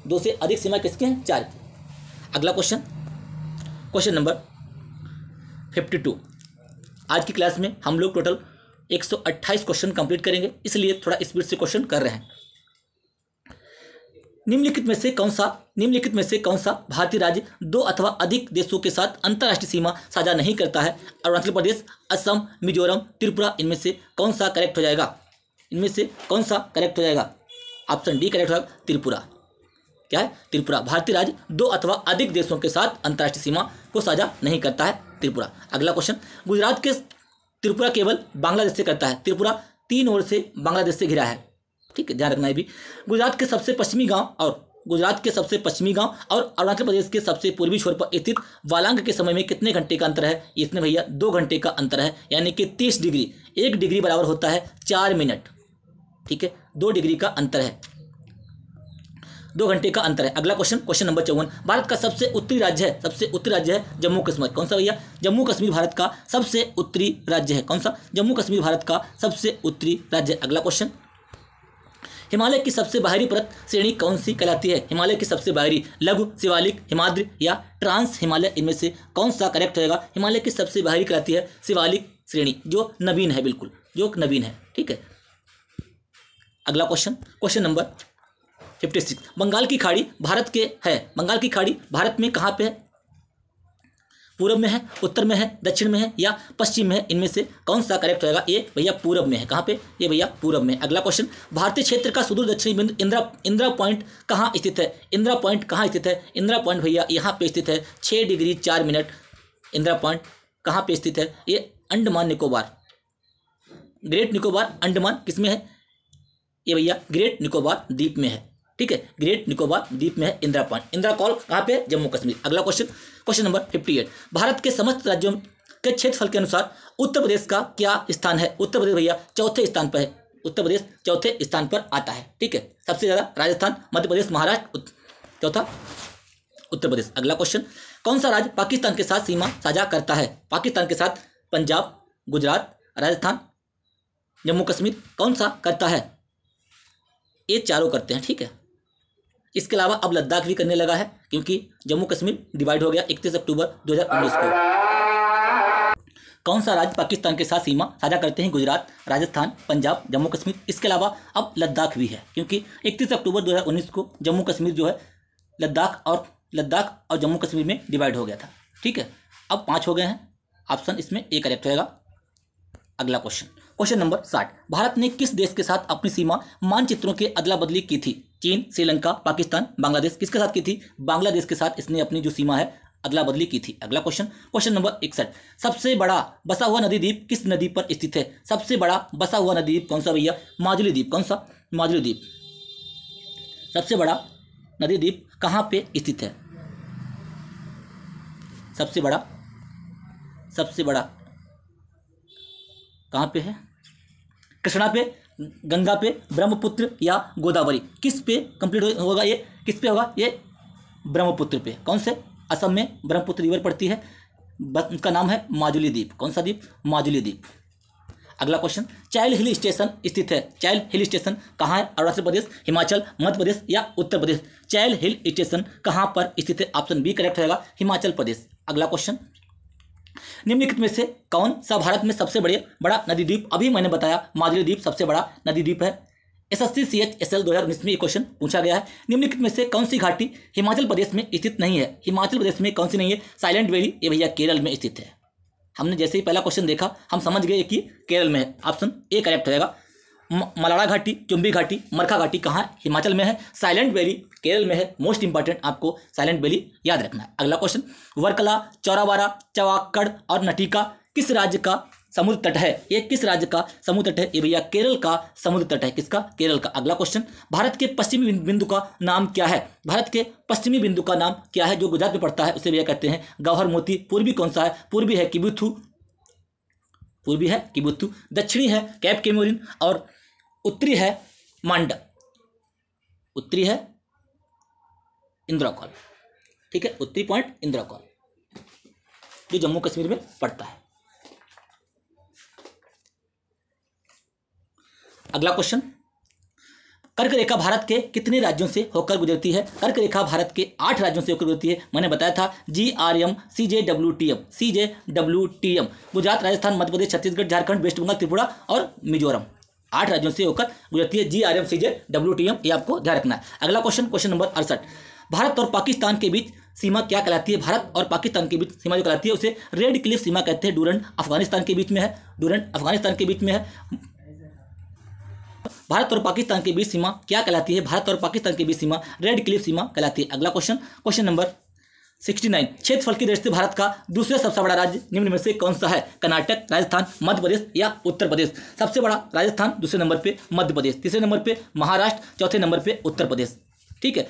2 से अधिक सीमा किसके हैं? 4। अगला क्वेश्चन, क्वेश्चन नंबर 52, आज की क्लास में हम लोग टोटल 128 क्वेश्चन कंप्लीट करेंगे, इसलिए थोड़ा स्पीड से क्वेश्चन कर रहे हैं। निम्नलिखित में से कौन सा भारतीय राज्य 2 अथवा अधिक देशों के साथ अंतर्राष्ट्रीय सीमा साझा नहीं करता है? अरुणाचल प्रदेश, असम, मिजोरम, त्रिपुरा, इनमें से कौन सा करेक्ट हो जाएगा? ऑप्शन डी करेक्ट होगा, त्रिपुरा। क्या है? त्रिपुरा। भारतीय राज्य 2 अथवा अधिक देशों के साथ अंतर्राष्ट्रीय सीमा को साझा नहीं करता है, त्रिपुरा। अगला क्वेश्चन, गुजरात के त्रिपुरा केवल बांग्लादेश से करता है। त्रिपुरा 3 ओर से बांग्लादेश से घिरा है, ठीक है, ध्यान रखना है भी। गुजरात के सबसे पश्चिमी गांव और अरुणाचल प्रदेश के सबसे पूर्वी छोर पर स्थित वालांग के समय में कितने घंटे का अंतर है? इसमें भैया 2 घंटे का अंतर है, यानी कि 30 डिग्री। 1 डिग्री बराबर होता है 4 मिनट, ठीक है, 2 डिग्री का अंतर है, 2 घंटे का अंतर है। अगला क्वेश्चन, क्वेश्चन नंबर 54, भारत का सबसे उत्तरी राज्य है जम्मू कश्मीर। कौन सा भैया? जम्मू कश्मीर भारत का सबसे उत्तरी राज्य है। कौन सा? जम्मू कश्मीर भारत का सबसे उत्तरी राज्य। अगला क्वेश्चन, हिमालय की सबसे बाहरी पर्वत श्रेणी कौन सी कहलाती है? हिमालय की सबसे बाहरी, लघु, शिवालिक, हिमाद्री या ट्रांस हिमालय, इनमें से कौन सा करेक्ट होगा? हिमालय की सबसे बाहरी कहलाती है शिवालिक श्रेणी, जो नवीन है, बिल्कुल जो नवीन है। ठीक है, अगला क्वेश्चन, क्वेश्चन नंबर 56। बंगाल की खाड़ी भारत के है, बंगाल की खाड़ी भारत में कहाँ पे है? पूर्व में है, उत्तर में है, दक्षिण में है या पश्चिम में है? इनमें से कौन सा करेक्ट होगा? ये भैया पूर्व में है। कहाँ पे? ये भैया पूर्व में। अगला क्वेश्चन, भारतीय क्षेत्र का सुदूर दक्षिणी बिंदु इंदिरा पॉइंट कहाँ स्थित है? इंदिरा पॉइंट कहाँ स्थित है? इंदिरा पॉइंट भैया यहाँ पे स्थित है, 6 डिग्री 4 मिनट। इंदिरा पॉइंट कहाँ पे स्थित है? ये अंडमान निकोबार, ग्रेट निकोबार अंडमान किस में है? ये भैया ग्रेट निकोबार द्वीप में है। ठीक है, ग्रेट निकोबार द्वीप में है इंदिरा पॉइंट। इंदिरा कॉल कहाँ पे? जम्मू कश्मीर। अगला क्वेश्चन, क्वेश्चन नंबर 58। भारत के समस्त राज्यों के क्षेत्रफल के अनुसार उत्तर प्रदेश का क्या स्थान है? उत्तर प्रदेश भैया चौथे स्थान पर है, उत्तर प्रदेश चौथे स्थान पर आता है। ठीक है, सबसे ज़्यादा राजस्थान, मध्य प्रदेश, महाराष्ट्र, चौथा उत्तर प्रदेश। अगला क्वेश्चन, कौन सा राज्य पाकिस्तान के साथ सीमा साझा करता है? पाकिस्तान के साथ पंजाब, गुजरात, राजस्थान, जम्मू कश्मीर, कौन सा करता है? ये चारों करते हैं। ठीक है, इसके अलावा अब लद्दाख भी करने लगा है क्योंकि जम्मू कश्मीर डिवाइड हो गया 31 अक्टूबर 2019 को। कौन सा राज्य पाकिस्तान के साथ सीमा साझा करते हैं? गुजरात, राजस्थान, पंजाब, जम्मू कश्मीर। इसके अलावा अब लद्दाख भी है क्योंकि 31 अक्टूबर 2019 को जम्मू कश्मीर जो है लद्दाख और जम्मू कश्मीर में डिवाइड हो गया था। ठीक है, अब 5 हो गए हैं, ऑप्शन इसमें ए करेक्ट होगा। अगला क्वेश्चन, क्वेश्चन नंबर 60। भारत ने किस देश के साथ अपनी सीमा मानचित्रों की अदला बदली की थी? चीन, श्रीलंका, पाकिस्तान, बांग्लादेश। किसके साथ की थी? बांग्लादेश के साथ इसने अपनी जो सीमा है अदला बदली की थी। अगला क्वेश्चन, क्वेश्चन नंबर 61। सबसे बड़ा बसा हुआ नदी द्वीप किस नदी पर स्थित है? सबसे बड़ा बसा हुआ नदी द्वीप कौन सा भैया? माजुली द्वीप। कौन सा? माजुली द्वीप। सबसे बड़ा नदी द्वीप कहाँ पे स्थित है? सबसे बड़ा कहाँ पे है? कृष्णा पे, गंगा पे, ब्रह्मपुत्र या गोदावरी? किस पे कंप्लीट होगा ये? किस पे होगा ये? ब्रह्मपुत्र पे। कौन से? असम में ब्रह्मपुत्र रिवर पड़ती है, उसका नाम है माजुली द्वीप। कौन सा द्वीप? माजुली द्वीप। अगला क्वेश्चन, चाइल्ड हिल स्टेशन स्थित है। चाइल्ड हिल स्टेशन कहाँ है? अरुणाचल प्रदेश, हिमाचल, मध्य प्रदेश या Uttar Pradesh? Child hill station कहाँ पर स्थित है? ऑप्शन बी करेक्ट होगा, हिमाचल प्रदेश। अगला क्वेश्चन, निम्नलिखित में से कौन सा भारत में सबसे बड़ा नदी द्वीप? अभी मैंने बताया माजुली द्वीप सबसे बड़ा नदी द्वीप है। SSC CHSL 2019 में ये क्वेश्चन पूछा गया है। निम्नलिखित में से कौन सी घाटी हिमाचल प्रदेश में स्थित नहीं है? हिमाचल प्रदेश में कौन सी नहीं है? साइलेंट वैली, ये भैया केरल में स्थित है। हमने जैसे ही पहला क्वेश्चन देखा हम समझ गए कि केरल में है। ऑप्शन ए करेक्ट होगा। मलाड़ा घाटी, चुम्बी घाटी, मरखा घाटी कहाँ है? हिमाचल में है। साइलेंट वैली केरल में है। मोस्ट इंपॉर्टेंट आपको साइलेंट वैली याद रखना है। अगला क्वेश्चन, वर्कला, चौराबारा, चवाक्कड़ और नटिका किस राज्य का समुद्र तट है? ये किस राज्य का समुद्र तट है? ये भैया केरल का समुद्र तट है। किसका? केरल का। अगला क्वेश्चन, भारत के पश्चिमी बिंदु का नाम क्या है? भारत के पश्चिमी बिंदु का नाम क्या है? जो गुजरात में पड़ता है उसे भैया कहते हैं गौहर मोती। पूर्वी कौन सा है? पूर्वी है किबुथु, पूर्वी है किबुथु। दक्षिणी है कैप केमोरिन और उत्तरी है मांडा, उत्तरी है इंद्राकॉल। ठीक है, उत्तरी पॉइंट इंद्राकॉल जो जम्मू कश्मीर में पड़ता है। अगला क्वेश्चन, कर्क रेखा भारत के कितने राज्यों से होकर गुजरती है? कर्क रेखा भारत के 8 राज्यों से होकर गुजरती है। मैंने बताया था GRM CJWTM Gujarat, Rajasthan, Madhya Pradesh, Chhattisgarh, Jharkhand, waste Bengal, Tripura और मिजोरम। 8 राज्यों से होकर गुजरती है GRM CJWTM, ये आपको ध्यान रखना है। अगला क्वेश्चन, क्वेश्चन नंबर 68। भारत और पाकिस्तान के बीच सीमा क्या कहलाती है? भारत और पाकिस्तान के बीच सीमा जो कहलाती है उसे रेड क्लिफ सीमा कहते हैं। डूरंड अफगानिस्तान के बीच में है, डूरंड अफगानिस्तान के बीच में है। भारत और पाकिस्तान के बीच सीमा क्या कहलाती है? भारत और पाकिस्तान के बीच सीमा रेड क्लिफ सीमा कहलाती है। अगला क्वेश्चन, क्वेश्चन नंबर 69। क्षेत्रफल की दृष्टि से भारत का दूसरा सबसे बड़ा राज्य निम्न में से कौन सा है? कर्नाटक, राजस्थान, मध्य प्रदेश या उत्तर प्रदेश? सबसे बड़ा राजस्थान, दूसरे नंबर पे मध्य प्रदेश, तीसरे नंबर पे महाराष्ट्र, चौथे नंबर पे उत्तर प्रदेश। ठीक है,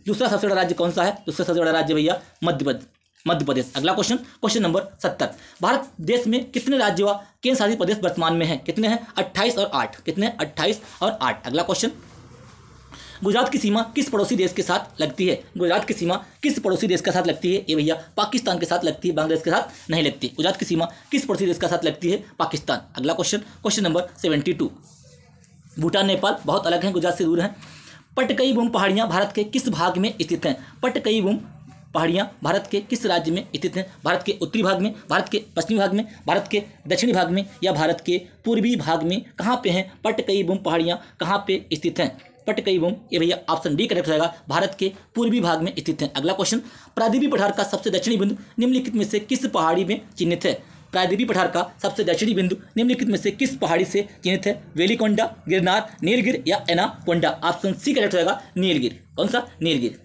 दूसरा सबसे बड़ा राज्य कौन सा है? दूसरा सबसे बड़ा राज्य भैया मध्य प्रदेश। अगला क्वेश्चन, क्वेश्चन नंबर 70। भारत देश में कितने राज्य व केंद्र शासित प्रदेश वर्तमान में है? कितने हैं? 28 और 8। कितने? 28 और 8। अगला क्वेश्चन, गुजरात की सीमा किस पड़ोसी देश के साथ लगती है? गुजरात की सीमा किस पड़ोसी देश के साथ लगती है? ये भैया पाकिस्तान के साथ लगती है, बांग्लादेश के साथ नहीं लगती। गुजरात की सीमा किस पड़ोसी देश के साथ लगती है? पाकिस्तान। अगला question, question number 72। Bhutan, Nepal बहुत अलग हैं, गुजरात से दूर हैं। पटकई बूम पहाड़ियाँ भारत के किस भाग में स्थित हैं? पटकई बूम पहाड़ियाँ भारत के किस राज्य में स्थित हैं? भारत के उत्तरी भाग में, भारत के पश्चिमी भाग में, भारत के दक्षिणी भाग में या भारत के पूर्वी भाग में? कहाँ पे हैं पटकई बुम पहाड़ियाँ, कहाँ पे स्थित हैं? पटकई बुम, ये भैया ऑप्शन डी करेक्ट हो जाएगा, भारत के पूर्वी भाग में स्थित है। अगला क्वेश्चन, प्रायद्वीपीय पठार का सबसे दक्षिणी बिंदु निम्नलिखित में से किस पहाड़ी में चिन्हित है? प्रायद्वीपीय पठार का सबसे दक्षिणी बिंदु निम्नलिखित में से किस पहाड़ी से चिन्हित है? वेलिकोंडा, गिरनार, नीलगिरि या एनाकोंडा? ऑप्शन सी करेक्ट हो जाएगा, नीलगिरि। कौन सा? नीलगिरि।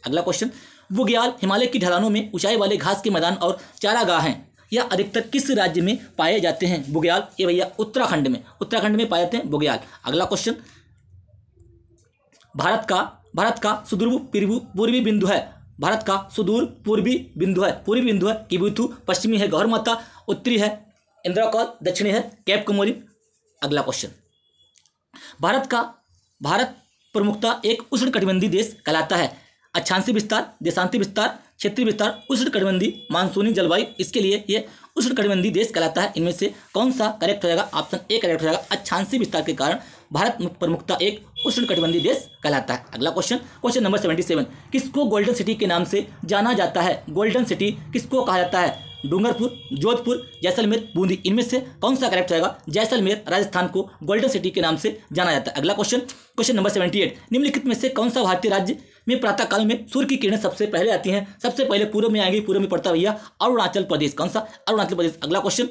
अगला क्वेश्चन, बुग्याल हिमालय की ढलानों में ऊंचाई वाले घास के मैदान और चारागाह हैं, यह अधिकतर किस राज्य में पाए जाते हैं? बुग्याल, ये भैया उत्तराखंड में पाए जाते हैं बुग्याल। अगला क्वेश्चन, भारत का सुदूर पूर्वी बिंदु है, भारत का सुदूर पूर्वी बिंदु है किबुथु, पश्चिमी है गौरमाता, उत्तरी है इंद्राकौल, दक्षिणी है कैप कमोरिन। अगला क्वेश्चन, भारत प्रमुखता एक उष्णकटिबंधीय देश कहलाता है, अक्षांशीय विस्तार, देशांतीय विस्तार, क्षेत्रीय विस्तार, उष्णकटिबंधीय मानसूनी जलवायु, इसके लिए ये उष्णकटिबंधीय देश कहलाता है। इनमें से कौन सा करेक्ट हो जाएगा? ऑप्शन ए करेक्ट हो जाएगा, अक्षांशीय विस्तार के कारण भारत प्रमुखता एक उष्णकटिबंधीय देश कहलाता है। अगला क्वेश्चन नंबर 77, किसको गोल्डन सिटी के नाम से जाना जाता है? गोल्डन सिटी किसको कहा जाता है? डूंगरपुर, जोधपुर, जैसलमेर, बूंदी, इनमें से कौन सा करेक्ट रहेगा? जैसलमेर राजस्थान को गोल्डन सिटी के नाम से जाना जाता है। अगला क्वेश्चन नंबर 78, निम्नलिखित में से कौन सा भारतीय राज्य में प्रातः काल में सूर्य की किरणें सबसे पहले आती हैं? सबसे पहले पूर्व में आएगी, पूर्व में पड़ता भैया अरुणाचल प्रदेश। कौन सा? अरुणाचल प्रदेश। अगला क्वेश्चन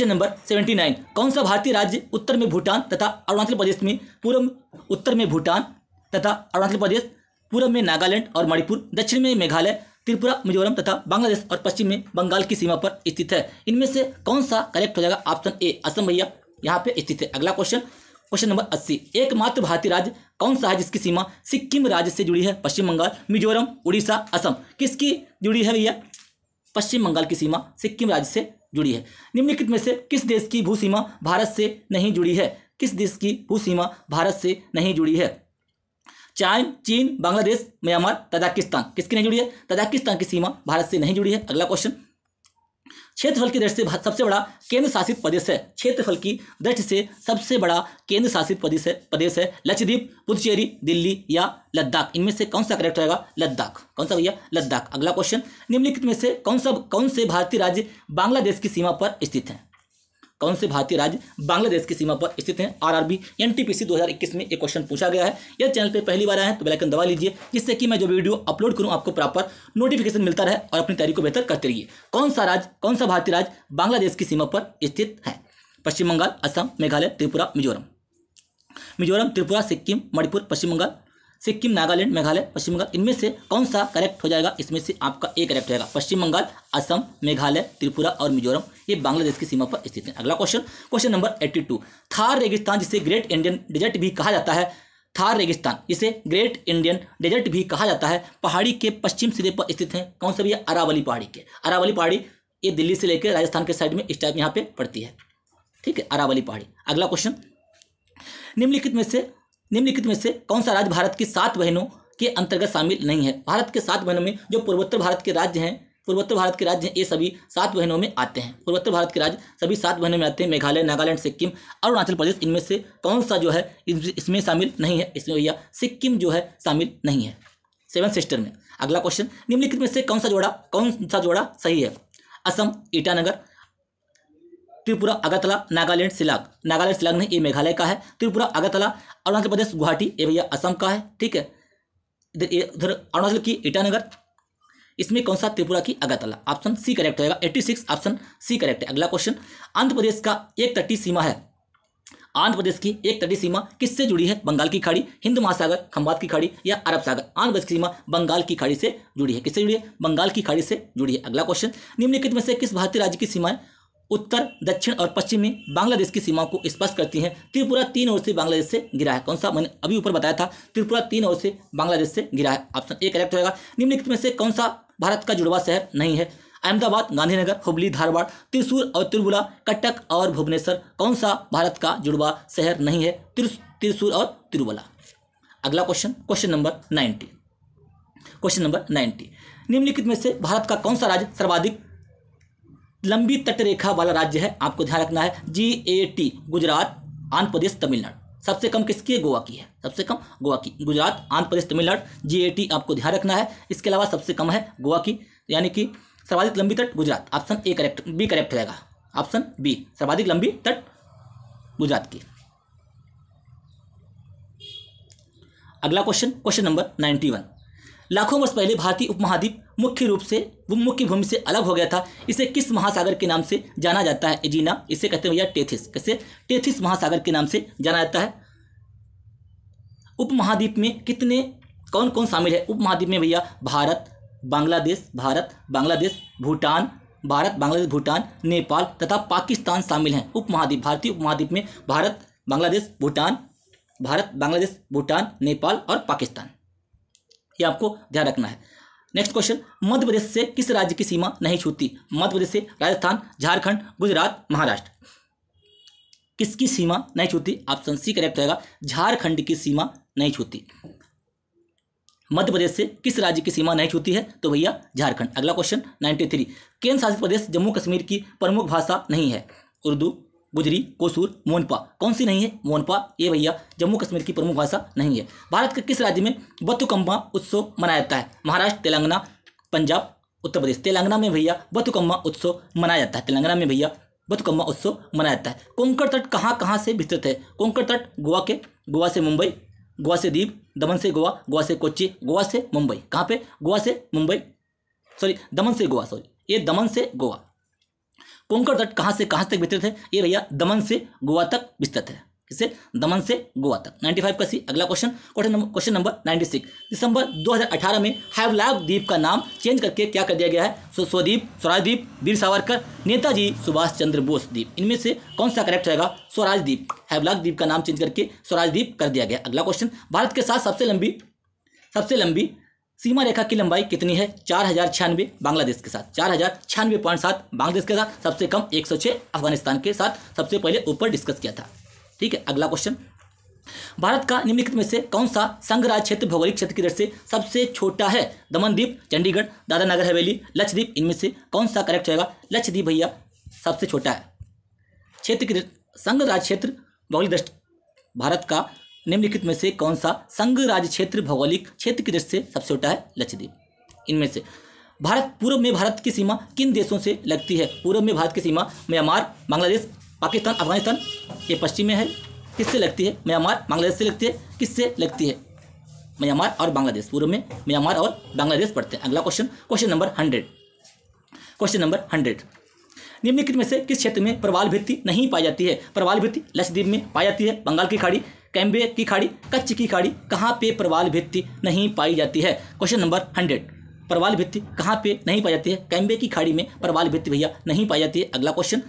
नंबर 79, कौन सा भारतीय राज्य उत्तर में भूटान तथा अरुणाचल प्रदेश में उत्तर में भूटान तथा अरुणाचल प्रदेश, पूर्व में नागालैंड और मणिपुर, दक्षिण में मेघालय, त्रिपुरा, मिजोरम तथा बांग्लादेश और पश्चिम में बंगाल की सीमा पर स्थित है? इनमें से कौन सा करेक्ट हो जाएगा? ऑप्शन ए, असम भैया यहाँ पे स्थित है। अगला क्वेश्चन नंबर 80, एकमात्र भारतीय राज्य कौन सा है जिसकी सीमा सिक्किम राज्य से जुड़ी है? पश्चिम बंगाल, मिजोरम, उड़ीसा, असम, किसकी जुड़ी है भैया? पश्चिम बंगाल की सीमा सिक्किम राज्य से जुड़ी है। निम्नलिखित में से किस देश की भूसीमा भारत से नहीं जुड़ी है? किस देश की भूसीमा भारत से नहीं जुड़ी है? चीन, बांग्लादेश, म्यांमार, तजाकिस्तान, किसकी नहीं जुड़ी है? तजाकिस्तान की सीमा भारत से नहीं जुड़ी है। अगला क्वेश्चन, क्षेत्रफल की दृष्टि से सबसे बड़ा केंद्र शासित प्रदेश है, क्षेत्रफल की दृष्टि से सबसे बड़ा केंद्र शासित प्रदेश है लक्षद्वीप, पुदुचेरी, दिल्ली या लद्दाख? इनमें से कौन सा करेक्ट रहेगा? लद्दाख। कौन सा भैया? लद्दाख। अगला क्वेश्चन, निम्नलिखित में से कौन से भारतीय राज्य बांग्लादेश की सीमा पर स्थित हैं? कौन से भारतीय राज्य बांग्लादेश की सीमा पर स्थित हैं? आरआरबी एनटीपीसी 2021 में एक क्वेश्चन पूछा गया है। यदि चैनल पे पहली बार आए हैं तो बेल आइकन दबा लीजिए, जिससे कि मैं जो वीडियो अपलोड करूं आपको प्रॉपर नोटिफिकेशन मिलता रहे और अपनी तैयारी को बेहतर करते रहिए। कौन सा भारतीय राज्य बांग्लादेश की सीमा पर स्थित है? पश्चिम बंगाल, असम, मेघालय, त्रिपुरा, मिजोरम, त्रिपुरा, सिक्किम, मणिपुर, पश्चिम बंगाल, सिक्किम, नागालैंड, मेघालय, पश्चिम बंगाल, इनमें से कौन सा करेक्ट हो जाएगा? इसमें से आपका ए करेक्ट रहेगा, पश्चिम बंगाल, असम, मेघालय, त्रिपुरा और मिजोरम, ये बांग्लादेश की सीमा पर स्थित है। अगला क्वेश्चन नंबर 82, थार रेगिस्तान जिसे ग्रेट इंडियन डेजर्ट भी कहा जाता है, थार रेगिस्तान जिसे ग्रेट इंडियन डेजर्ट भी कहा जाता है, पहाड़ी के पश्चिम सिरे पर स्थित है? कौन सा भैया? अरावली पहाड़ी के। अरावली पहाड़ी ये दिल्ली से लेकर राजस्थान के साइड में इस टाइप यहाँ पे पड़ती है, ठीक है, अरावली पहाड़ी। अगला क्वेश्चन, निम्नलिखित में से कौन सा राज्य भारत की 7 बहनों के अंतर्गत शामिल नहीं है? भारत के 7 बहनों में जो पूर्वोत्तर भारत के राज्य हैं, ये सभी 7 बहनों में आते हैं। पूर्वोत्तर भारत के राज्य सभी 7 बहनों में आते हैं, मेघालय, नागालैंड, सिक्किम, अरुणाचल प्रदेश, इनमें से कौन सा जो है इसमें शामिल नहीं है? इसमें भैया सिक्किम जो है शामिल नहीं है 7 सिस्टर में। अगला क्वेश्चन, निम्नलिखित में से कौन सा जोड़ा सही है? असम, ईटानगर, त्रिपुरा, अगरतला, नागालैंड, शिलांग नहीं, ये मेघालय का है, त्रिपुरा, अगरतला, अरुणाचल प्रदेश, गुवाहाटी, ये भैया असम का है, ठीक है। इधर अरुणाचल की ईटानगर, इसमें कौन सा? त्रिपुरा की अगरतला। ऑप्शन सी करेक्ट होगा, 86 ऑप्शन सी करेक्ट है। अगला क्वेश्चन, आंध्र प्रदेश का एक तटीय सीमा है, आंध्र प्रदेश की एक तटीय सीमा किससे जुड़ी है? बंगाल की खाड़ी, हिंद महासागर, खंबात की खाड़ी या अरब सागर? आंध्र प्रदेश की सीमा बंगाल की खाड़ी से जुड़ी है। किससे जुड़ी है? बंगाल की खाड़ी से जुड़ी है। अगला क्वेश्चन, निम्नलिखित में से किस भारतीय राज्य की सीमाएं उत्तर, दक्षिण और पश्चिम में बांग्लादेश की सीमाओं को स्पर्श करती हैं? त्रिपुरा 3 ओर से बांग्लादेश से घिरा है। कौन सा? मैंने अभी ऊपर बताया था, त्रिपुरा 3 ओर से बांग्लादेश से घिरा है। ऑप्शन ए करेक्ट होगा। निम्नलिखित में से कौन सा भारत का जुड़वा शहर नहीं है? अहमदाबाद, गांधीनगर, हुबली, धारवाड़, त्रिशूर और तिरुवला, कटक और भुवनेश्वर, कौन सा भारत का जुड़वा शहर नहीं है? त्रिशूर और तिरुवला। अगला क्वेश्चन नंबर 90, निम्नलिखित में से भारत का कौन सा राज्य सर्वाधिक लंबी तटरेखा वाला राज्य है? आपको ध्यान रखना है, GAT, गुजरात, आंध्र प्रदेश, तमिलनाडु। सबसे कम किसकी है? गोवा की है, सबसे कम गोवा की। गुजरात, आंध्र प्रदेश, तमिलनाडु, GAT आपको ध्यान रखना है। इसके अलावा सबसे कम है गोवा की, यानी कि सर्वाधिक लंबी तट Gujarat. Option A correct, B correct रहेगा, ऑप्शन बी, सर्वाधिक लंबी तट गुजरात की। अगला क्वेश्चन, क्वेश्चन नंबर 91। लाखों वर्ष पहले भारतीय उपमहाद्वीप मुख्य रूप से मुख्य भूमि से अलग हो गया था। इसे किस महासागर के नाम से जाना जाता है? एजीना, इसे कहते हैं भैया टेथिस। कैसे? टेथिस महासागर के नाम से जाना जाता है। उपमहाद्वीप में कितने कौन कौन शामिल है? उपमहाद्वीप में भैया भारत, बांग्लादेश, भूटान, भारत, बांग्लादेश, भूटान, नेपाल तथा पाकिस्तान शामिल हैं। उपमहाद्वीप, भारतीय उपमहाद्वीप में भारत, बांग्लादेश, भूटान, नेपाल और पाकिस्तान, ये आपको ध्यान रखना है। नेक्स्ट क्वेश्चन, मध्य प्रदेश से किस राज्य की सीमा नहीं छूती? मध्य प्रदेश से राजस्थान, झारखंड, गुजरात, महाराष्ट्र, किसकी सीमा नहीं छूती? ऑप्शन सी करेक्ट रहेगा, झारखंड की सीमा नहीं छूती। मध्य प्रदेश से किस राज्य की सीमा नहीं छूती है? तो भैया झारखंड। अगला क्वेश्चन 93, केंद्र शासित प्रदेश जम्मू कश्मीर की प्रमुख भाषा नहीं है? उर्दू, गुजरी, कोसूर, मोनपा, कौन सी नहीं है? मोनपा, ये भैया जम्मू कश्मीर की प्रमुख भाषा नहीं है। भारत के किस राज्य में बथुकम्मा उत्सव मनाया जाता है? महाराष्ट्र, तेलंगाना, पंजाब, उत्तर प्रदेश। तेलंगाना में भैया बथुकम्मा उत्सव मनाया जाता है, तेलंगाना में भैया बथुकम्मा उत्सव मनाया जाता है। कोंकण तट कहाँ से विस्तृत है? कोंकण तट गोवा से मुंबई, गोवा से दीव, दमन से गोवा, गोवा से कोच्चि, गोवा से मुंबई। कहाँ पे? गोवा से मुंबई, दमन से गोवा, ये दमन से गोवा। कोंकण तट कहाँ से कहाँ तक विस्तृत है? ये भैया दमन से गोवा तक विस्तृत है। किससे? दमन से गोवा तक। 95 का सी। अगला क्वेश्चन नंबर 96, दिसंबर 2018 में हैवलॉक द्वीप का नाम चेंज करके क्या कर दिया गया है? स्वराज द्वीप, वीर सावरकर, नेताजी सुभाष चंद्र बोस द्वीप। इनमें से कौन सा करेक्ट रहेगा? स्वराज द्वीप। हैवलॉक द्वीप का नाम चेंज करके स्वराज द्वीप कर दिया गया। अगला क्वेश्चन, भारत के साथ सबसे लंबी सीमा रेखा की लंबाई कितनी है? 4096 बांग्लादेश के साथ, 4096.7 बांग्लादेश के साथ, सबसे कम 106 अफगानिस्तान के साथ सबसे पहले ऊपर डिस्कस किया था। ठीक है। अगला क्वेश्चन, भारत का निम्नलिखित में से कौन सा संघ राज्य क्षेत्र भौगोलिक क्षेत्र की दृष्टि से सबसे छोटा है? दमन द्वीप, चंडीगढ़, दादरा नगर हवेली, लक्षद्वीप। इनमें से कौन सा करेक्ट रहेगा? लक्षद्वीप भैया सबसे छोटा है। क्षेत्र की संघ राज्य क्षेत्र भौगोलिक दृष्टि, भारत का निम्नलिखित में से कौन सा संघ राज्य क्षेत्र भौगोलिक क्षेत्र की दृष्टि से सबसे छोटा है? लक्षद्वीप। इनमें से पूर्व में भारत की सीमा किन देशों से लगती है? पूर्व में भारत की सीमा म्यांमार, बांग्लादेश, पाकिस्तान, अफगानिस्तान। ये पश्चिम में है, किससे लगती है? म्यांमार, बांग्लादेश से लगती है। किससे लगती है? म्यांमार और बांग्लादेश। पूर्व में म्यांमार और बांग्लादेश पड़ते हैं। अगला क्वेश्चन नंबर 100, निम्नलिखित में से किस क्षेत्र में प्रवाल भित्ति नहीं पाई जाती है? प्रवाल भित्ति लक्षद्वीप में पाई जाती है, बंगाल की खाड़ी, कैम्बे की खाड़ी, कच्छ की खाड़ी। कहाँ पे प्रवाल भित्ति नहीं पाई जाती है? क्वेश्चन नंबर 100, प्रवाल भित्ति कहाँ पे नहीं पाई जाती है? कैम्बे की खाड़ी में प्रवाल भित्ति भैया नहीं पाई जाती है। अगला क्वेश्चन,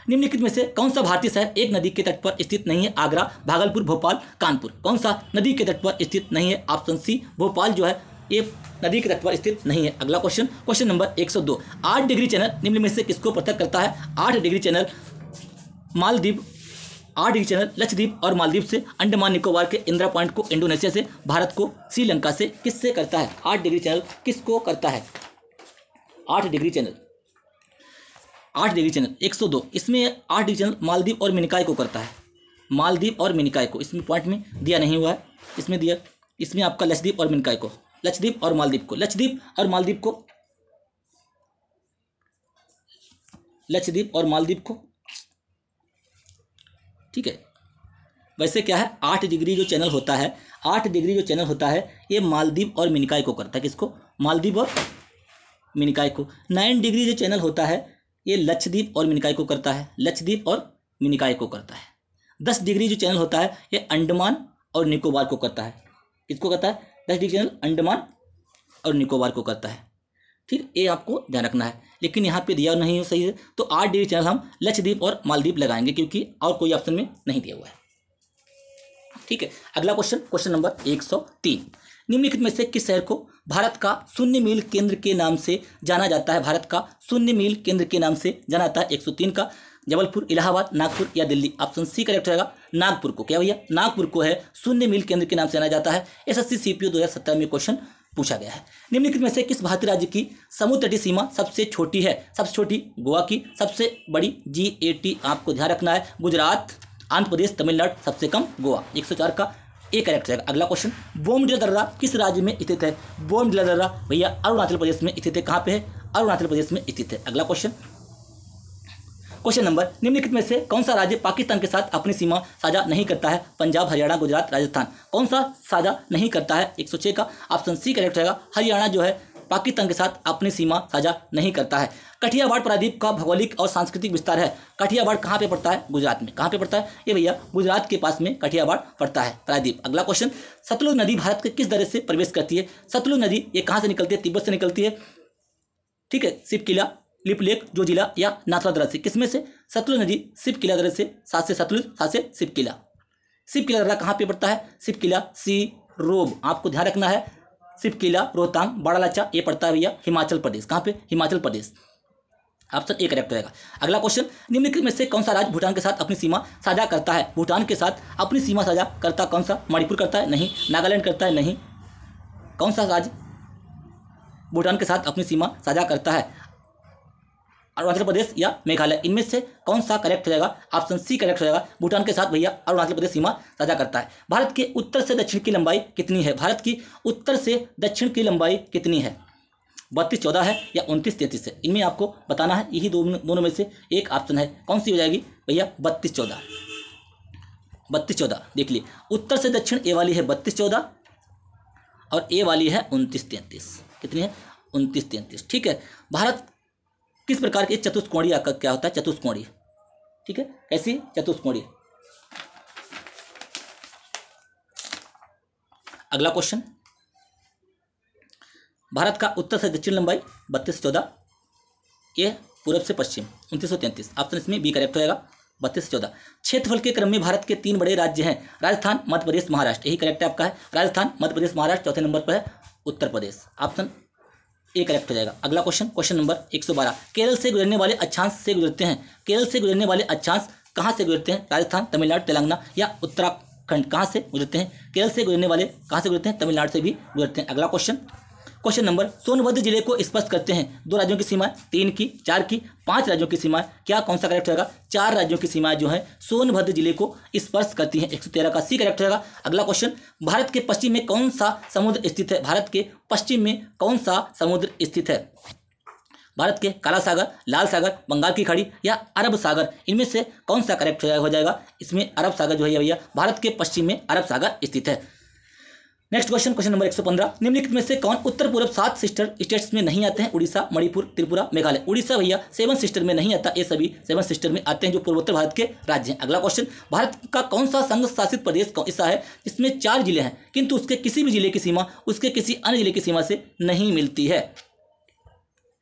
निम्नलिखित में से कौन सा भारतीय शहर एक नदी के तट पर स्थित नहीं है? आगरा, भागलपुर, भोपाल, कानपुर। कौन सा नदी के तट पर स्थित नहीं है? ऑप्शन सी, भोपाल जो है ये नदी के तट पर स्थित नहीं है। अगला क्वेश्चन नंबर 102, 8 डिग्री चैनल निम्न में से किसको पृथक करता है? 8 degree channel Maldives, 8 degree channel Lakshadweep और मालदीव से, अंडमान निकोबार के इंदिरा पॉइंट को इंडोनेशिया से, भारत को श्रीलंका से, किससे करता है? 8 डिग्री चैनल किसको करता है? 8 डिग्री चैनल 102, इसमें 8 डिग्री चैनल मालदीव और मिनिकॉय को करता है। मालदीव और मिनिकॉय को, इसमें पॉइंट में दिया नहीं हुआ है, इसमें आपका लक्षद्वीप और मिनिकॉय को, लक्षद्वीप और मालदीव को, ठीक है। वैसे क्या है, 8 डिग्री जो चैनल होता है ये मालदीव और मिनिकॉय को करता है। किसको? मालदीव और मिनिकॉय को। 9 डिग्री जो चैनल होता है ये लक्षद्वीप और मिनिकॉय को करता है, 10 डिग्री जो चैनल होता है ये अंडमान और निकोबार को करता है। किसको करता है? 10 डिग्री चैनल अंडमान और निकोबार को करता है। ठीक, ये आपको ध्यान रखना है। लेकिन यहाँ पे दिया नहीं हो सही है, तो 8 डिग्री चैनल हम लक्षद्वीप और मालदीव लगाएंगे, क्योंकि और कोई ऑप्शन में नहीं दिया हुआ है। ठीक है। अगला क्वेश्चन नंबर 103, निम्नलिखित में से किस शहर को भारत का शून्य मील केंद्र के नाम से जाना जाता है? 103 का जबलपुर, इलाहाबाद, नागपुर या दिल्ली। ऑप्शन सी करेक्ट रहेगा, नागपुर को। क्या भैया? नागपुर को है शून्य मील केंद्र के नाम से जाना जाता है। SSC CPO 2017 में क्वेश्चन पूछा गया है। निम्नलिखित में से किस भारतीय राज्य की समुद्र तटीय सीमा सबसे छोटी है? सबसे छोटी गोवा की, सबसे बड़ी GAT आपको ध्यान रखना है, गुजरात, आंध्र प्रदेश, तमिलनाडु, सबसे कम गोवा। 104 का ए करेक्ट रहेगा। अगला क्वेश्चन, बोमडिला दर्रा किस राज्य में स्थित है? बोमडिला दर्रा भैया अरुणाचल प्रदेश में स्थित है। कहाँ पे है? अरुणाचल प्रदेश में स्थित है। अगला क्वेश्चन, क्वेश्चन नंबर, निम्नलिखित में से कौन सा राज्य पाकिस्तान के साथ अपनी सीमा साझा नहीं करता है? पंजाब, हरियाणा, गुजरात, राजस्थान। कौन सा साझा नहीं करता है? 106 का ऑप्शन सी करेक्ट रहेगा। हरियाणा जो है पाकिस्तान के साथ अपनी सीमा साझा नहीं करता है। कठियावाड़ प्रायद्वीप का भौगोलिक और सांस्कृतिक विस्तार है। कठियावाड़ कहाँ पे पड़ता है? गुजरात में। कहाँ पे पड़ता है? ये भैया गुजरात के पास में कठियावाड़ पड़ता है प्रायद्वीप। अगला क्वेश्चन, सतलुज नदी भारत के किस दर्रे से प्रवेश करती है? सतलुज नदी ये कहाँ से निकलती है? तिब्बत से निकलती है। ठीक है, शिवकिला, लिपलेक, जोजिला या नाथुला दर्रा से। किसमें से? सतलुज नदी शिवकिला दर्रे से, सात से सतलुज, सात से शिवकिला। शिवकिला दर्रा कहाँ पे पड़ता है? शिवकिला, सी रोब, आपको ध्यान रखना है। शिवकिला, रोहतांग, बाड़ालाचा ये पड़ता है भैया हिमाचल प्रदेश। कहाँ पे? Himachal Pradesh. Option A correct रहेगा। अगला क्वेश्चन, निम्नलिखित में से कौन सा राज्य भूटान के साथ अपनी सीमा साझा करता है? भूटान के साथ अपनी सीमा साझा करता कौन सा? मणिपुर करता है? नहीं। नागालैंड करता है? नहीं। कौन सा राज्य भूटान के साथ अपनी सीमा साझा करता है? अरुणाचल प्रदेश या मेघालय। इनमें से कौन सा करेक्ट रहेगा? ऑप्शन सी करेक्ट रहेगा। भूटान के साथ भैया अरुणाचल प्रदेश सीमा साझा करता है। भारत के उत्तर से दक्षिण की लंबाई कितनी है? भारत की उत्तर से दक्षिण की लंबाई कितनी है? 32-14 है या 29-33 है? इनमें आपको बताना है, यही दोनों में से एक ऑप्शन है। कौन सी हो जाएगी भैया? 32-14। 32-14 देख लिए। उत्तर से दक्षिण ए वाली है 32-14 और ए वाली है 29-33। कितनी है? 29-33। ठीक है। भारत किस प्रकार की चतुष्कोणीय आकार क्या होता है? चतुष्कोणीय। ठीक है, कैसी? चतुष्कोणीय। अगला क्वेश्चन, भारत का उत्तर से दक्षिण लंबाई 32-14, ये पूर्व से पश्चिम 29-33। ऑप्शन इसमें बी करेक्ट होगा। 32-14। क्षेत्रफल के क्रम में भारत के 3 बड़े राज्य हैं, राजस्थान, मध्य प्रदेश, महाराष्ट्र। यही करेक्ट है आपका है। राजस्थान, मध्य प्रदेश, महाराष्ट्र। चौथे नंबर पर है Uttar Pradesh. Option A correct हो जाएगा। अगला क्वेश्चन, क्वेश्चन नंबर 112, केरल से गुजरने वाले अक्षांश से गुजरते हैं। केरल से गुजरने वाले अक्षांश कहाँ से गुजरते हैं? राजस्थान, तमिलनाडु, तेलंगाना या उत्तराखंड। कहाँ से गुजरते हैं? केरल से गुजरने वाले कहाँ से गुजरते हैं? तमिलनाडु से भी गुजरते हैं। अगला क्वेश्चन, क्वेश्चन नंबर, सोनभद्र जिले को स्पर्श करते हैं 2 राज्यों की सीमाएं, 3 की, 4 की, 5 राज्यों की सीमाएं। क्या कौन सा करेक्ट होगा? 4 राज्यों की सीमाएं जो है सोनभद्र जिले को स्पर्श करती हैं। 113 का सी करेक्ट होगा। अगला क्वेश्चन, भारत के पश्चिम में कौन सा समुद्र स्थित है? भारत के पश्चिम में कौन सा समुद्र स्थित है? भारत के काला सागर, लाल सागर, बंगाल की खाड़ी या अरब सागर। इनमें से कौन सा करेक्ट हो जाएगा? इसमें अरब सागर जो है भैया भारत के पश्चिम में अरब सागर स्थित है। नेक्स्ट क्वेश्चन, क्वेश्चन नंबर 115, निम्नलिखित में से कौन उत्तर पूर्व 7 सिस्टर स्टेट्स में नहीं आते हैं? उड़ीसा, मणिपुर, त्रिपुरा, मेघालय। उड़ीसा भैया 7 सिस्टर में नहीं आता। ये सभी 7 सिस्टर में आते हैं जो पूर्वोत्तर भारत के राज्य हैं। अगला क्वेश्चन, भारत का कौन सा संघ शासित प्रदेश ऐसा है जिसमें 4 जिले हैं किंतु उसके किसी भी जिले की सीमा उसके किसी अन्य जिले की सीमा से नहीं मिलती है?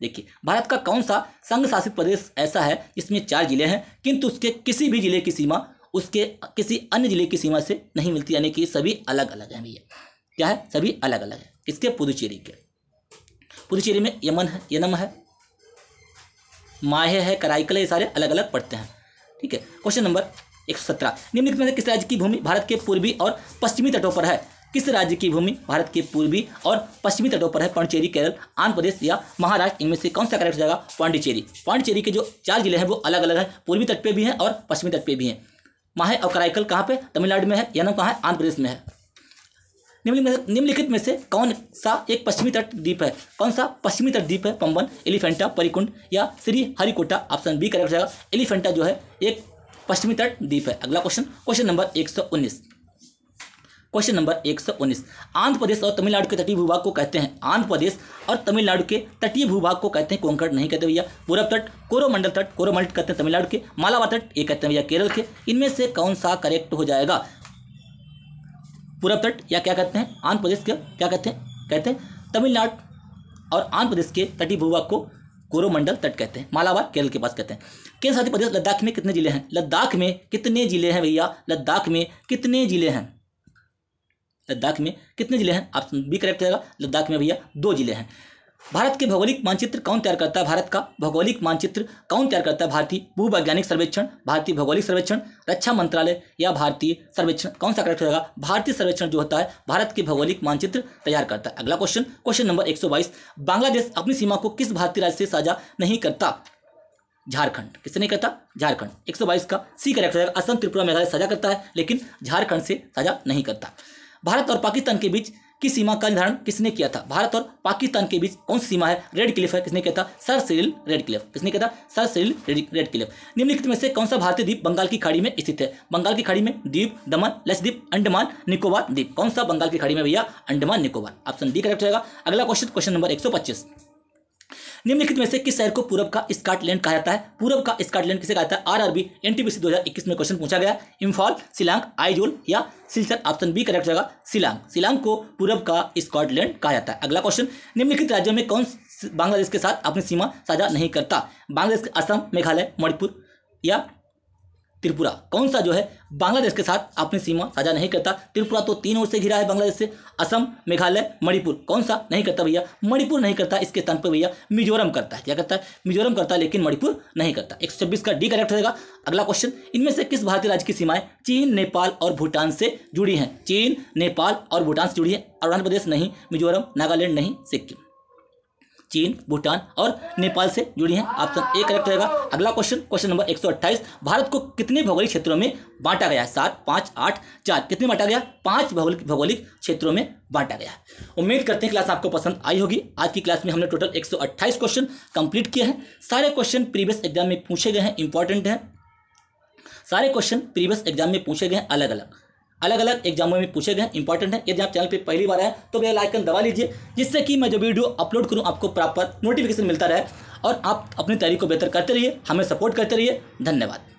देखिए, भारत का कौन सा संघ शासित प्रदेश ऐसा है जिसमें 4 जिले हैं किंतु उसके किसी भी जिले की सीमा उसके किसी अन्य जिले की सीमा से नहीं मिलती, यानी कि सभी अलग अलग हैं भैया। क्या है? सभी अलग अलग है। किसके? पुदुचेरी के। पुदुचेरी में यमन है, यनम है, माहे है, कराईकल, ये सारे अलग अलग पड़ते हैं। ठीक है। क्वेश्चन नंबर 117, निम्नलिखित में से किस राज्य की भूमि भारत के पूर्वी और पश्चिमी तटों पर है? किस राज्य की भूमि भारत के पूर्वी और पश्चिमी तटों पर है? पांडिचेरी, केरल, आंध्र प्रदेश या महाराष्ट्र। इनमें से कौन सा करेक्ट हो जाएगा? पांडिचेरी। पांडिचेरी के जो 4 जिले हैं वो अलग अलग हैं, पूर्वी तट पे भी हैं और पश्चिमी तट पे भी हैं। माहे और कराईकल कहाँ पे? तमिलनाडु में है। यनम कहाँ है? आंध्र प्रदेश में है। निम्नलिखित में से कौन सा एक पश्चिमी तट द्वीप है? कौन सा पश्चिमी तट द्वीप है? पंबन, एलिफेंटा, परिकुंड या Sriharikota. Option B correct हो जाएगा। एलिफेंटा जो है एक पश्चिमी तट द्वीप है। अगला question, question number 119, question number 119, Andhra Pradesh और तमिलनाडु के तटीय भूभाग को कहते हैं? आंध्र प्रदेश और तमिलनाडु के तटीय भूभाग को कहते हैं कोंकण नहीं कहते भैया। पूरब तट, कोरोमंडल तट, कोरोमंडल कहते हैं तमिलनाडु के। मालाबार तट ये कहते हैं भैया केरल के। इनमें से कौन सा करेक्ट हो जाएगा? पूरब तट या क्या कहते हैं? आंध्र प्रदेश के क्या कहते हैं? कहते हैं तमिलनाडु और आंध्र प्रदेश के तटीय भूभाग को कोरोमंडल तट कहते हैं। मालाबार केरल के पास कहते हैं। केंद्र शासित प्रदेश लद्दाख में कितने जिले हैं? लद्दाख में कितने जिले हैं भैया? लद्दाख में कितने जिले हैं? लद्दाख में कितने जिले हैं? ऑप्शन बी करेक्ट रहेगा। लद्दाख में भैया 2 जिले हैं। भारत के भौगोलिक मानचित्र कौन तैयार करता है? भारत का भौगोलिक मानचित्र कौन तैयार करता है? भारतीय भूवैज्ञानिक सर्वेक्षण, भारतीय भौगोलिक सर्वेक्षण, रक्षा मंत्रालय या भारतीय सर्वेक्षण। कौन सा करेक्ट रहेगा? भारतीय सर्वेक्षण जो होता है भारत के भौगोलिक मानचित्र तैयार करता है। अगला क्वेश्चन, क्वेश्चन नंबर 122, बांग्लादेश अपनी सीमा को किस भारतीय राज्य से साझा नहीं करता? झारखंड। किससे नहीं करता? झारखंड। 122 का सी करेक्ट रहेगा। असम, त्रिपुरा, मेघालय साझा करता है लेकिन झारखंड से साझा नहीं करता। भारत और पाकिस्तान के बीच की सीमा का निर्धारण किसने किया था? भारत और पाकिस्तान के बीच कौन सी सीमा है? रेड क्लिफ है। किसने किया था? Sir Cyril Radcliffe. किसने किया था? Sir Cyril Radcliffe. निम्नलिखित में से कौन सा भारतीय द्वीप बंगाल की खाड़ी में स्थित है? बंगाल की खाड़ी में द्वीप दमन, लक्षद्वीप, अंडमान निकोबार द्वीप। कौन सा बंगाल की खाड़ी में भैया? Andaman Nicobar. Option D correct रहेगा। अगला क्वेश्चन, क्वेश्चन नंबर 125। निम्नलिखित में से किस शहर को पूरब का स्कॉटलैंड कहा जाता है? पूरब का स्कॉटलैंड किसे कहा जाता है? आरआरबी एनटीपीसी 2021 में क्वेश्चन पूछा गया। इम्फाल, शिलांग, आइजोल या सिलचर। ऑप्शन बी करेक्ट रहेगा। शिलांग। शिलांग को पूरब का स्कॉटलैंड कहा जाता है। अगला क्वेश्चन, निम्नलिखित राज्यों में कौन बांग्लादेश के साथ अपनी सीमा साझा नहीं करता? बांग्लादेश, असम, मेघालय, मणिपुर या त्रिपुरा। कौन सा जो है बांग्लादेश के साथ अपनी सीमा साझा नहीं करता? त्रिपुरा तो 3 ओर से घिरा है बांग्लादेश से। असम, मेघालय, मणिपुर। कौन सा नहीं करता भैया? मणिपुर नहीं करता। इसके स्थान पर भैया मिजोरम करता है। क्या करता है? मिजोरम करता है लेकिन मणिपुर नहीं करता। 126 का डी करेक्ट रहेगा। अगला क्वेश्चन, इनमें से किस भारतीय राज्य की सीमाएं चीन, नेपाल और भूटान से जुड़ी हैं? चीन, नेपाल और भूटान से जुड़ी है। अरुणाचल प्रदेश नहीं, मिजोरम, नागालैंड नहीं, सिक्किम। चीन, भूटान और नेपाल से जुड़ी हैं। ऑप्शन ए करेक्ट रहेगा। अगला क्वेश्चन, क्वेश्चन नंबर 128। भारत को कितने भौगोलिक क्षेत्रों में बांटा गया है? 7, 5, 8, 4। कितने बांटा गया? 5 भौगोलिक क्षेत्रों में बांटा गया है। उम्मीद करते हैं क्लास आपको पसंद आई होगी। आज की क्लास में हमने टोटल 128 क्वेश्चन कंप्लीट किए हैं। सारे क्वेश्चन प्रीवियस एग्जाम में पूछे गए हैं, इंपॉर्टेंट हैं। सारे क्वेश्चन प्रीवियस एग्जाम में पूछे गए हैं, अलग अलग एग्जामों में पूछे गए, इंपॉर्टेंट है। यदि आप चैनल पे पहली बार आए तो बेल आइकन दबा लीजिए, जिससे कि मैं जो वीडियो अपलोड करूं आपको प्रॉपर नोटिफिकेशन मिलता रहे और आप अपनी तैयारी को बेहतर करते रहिए, हमें सपोर्ट करते रहिए। धन्यवाद।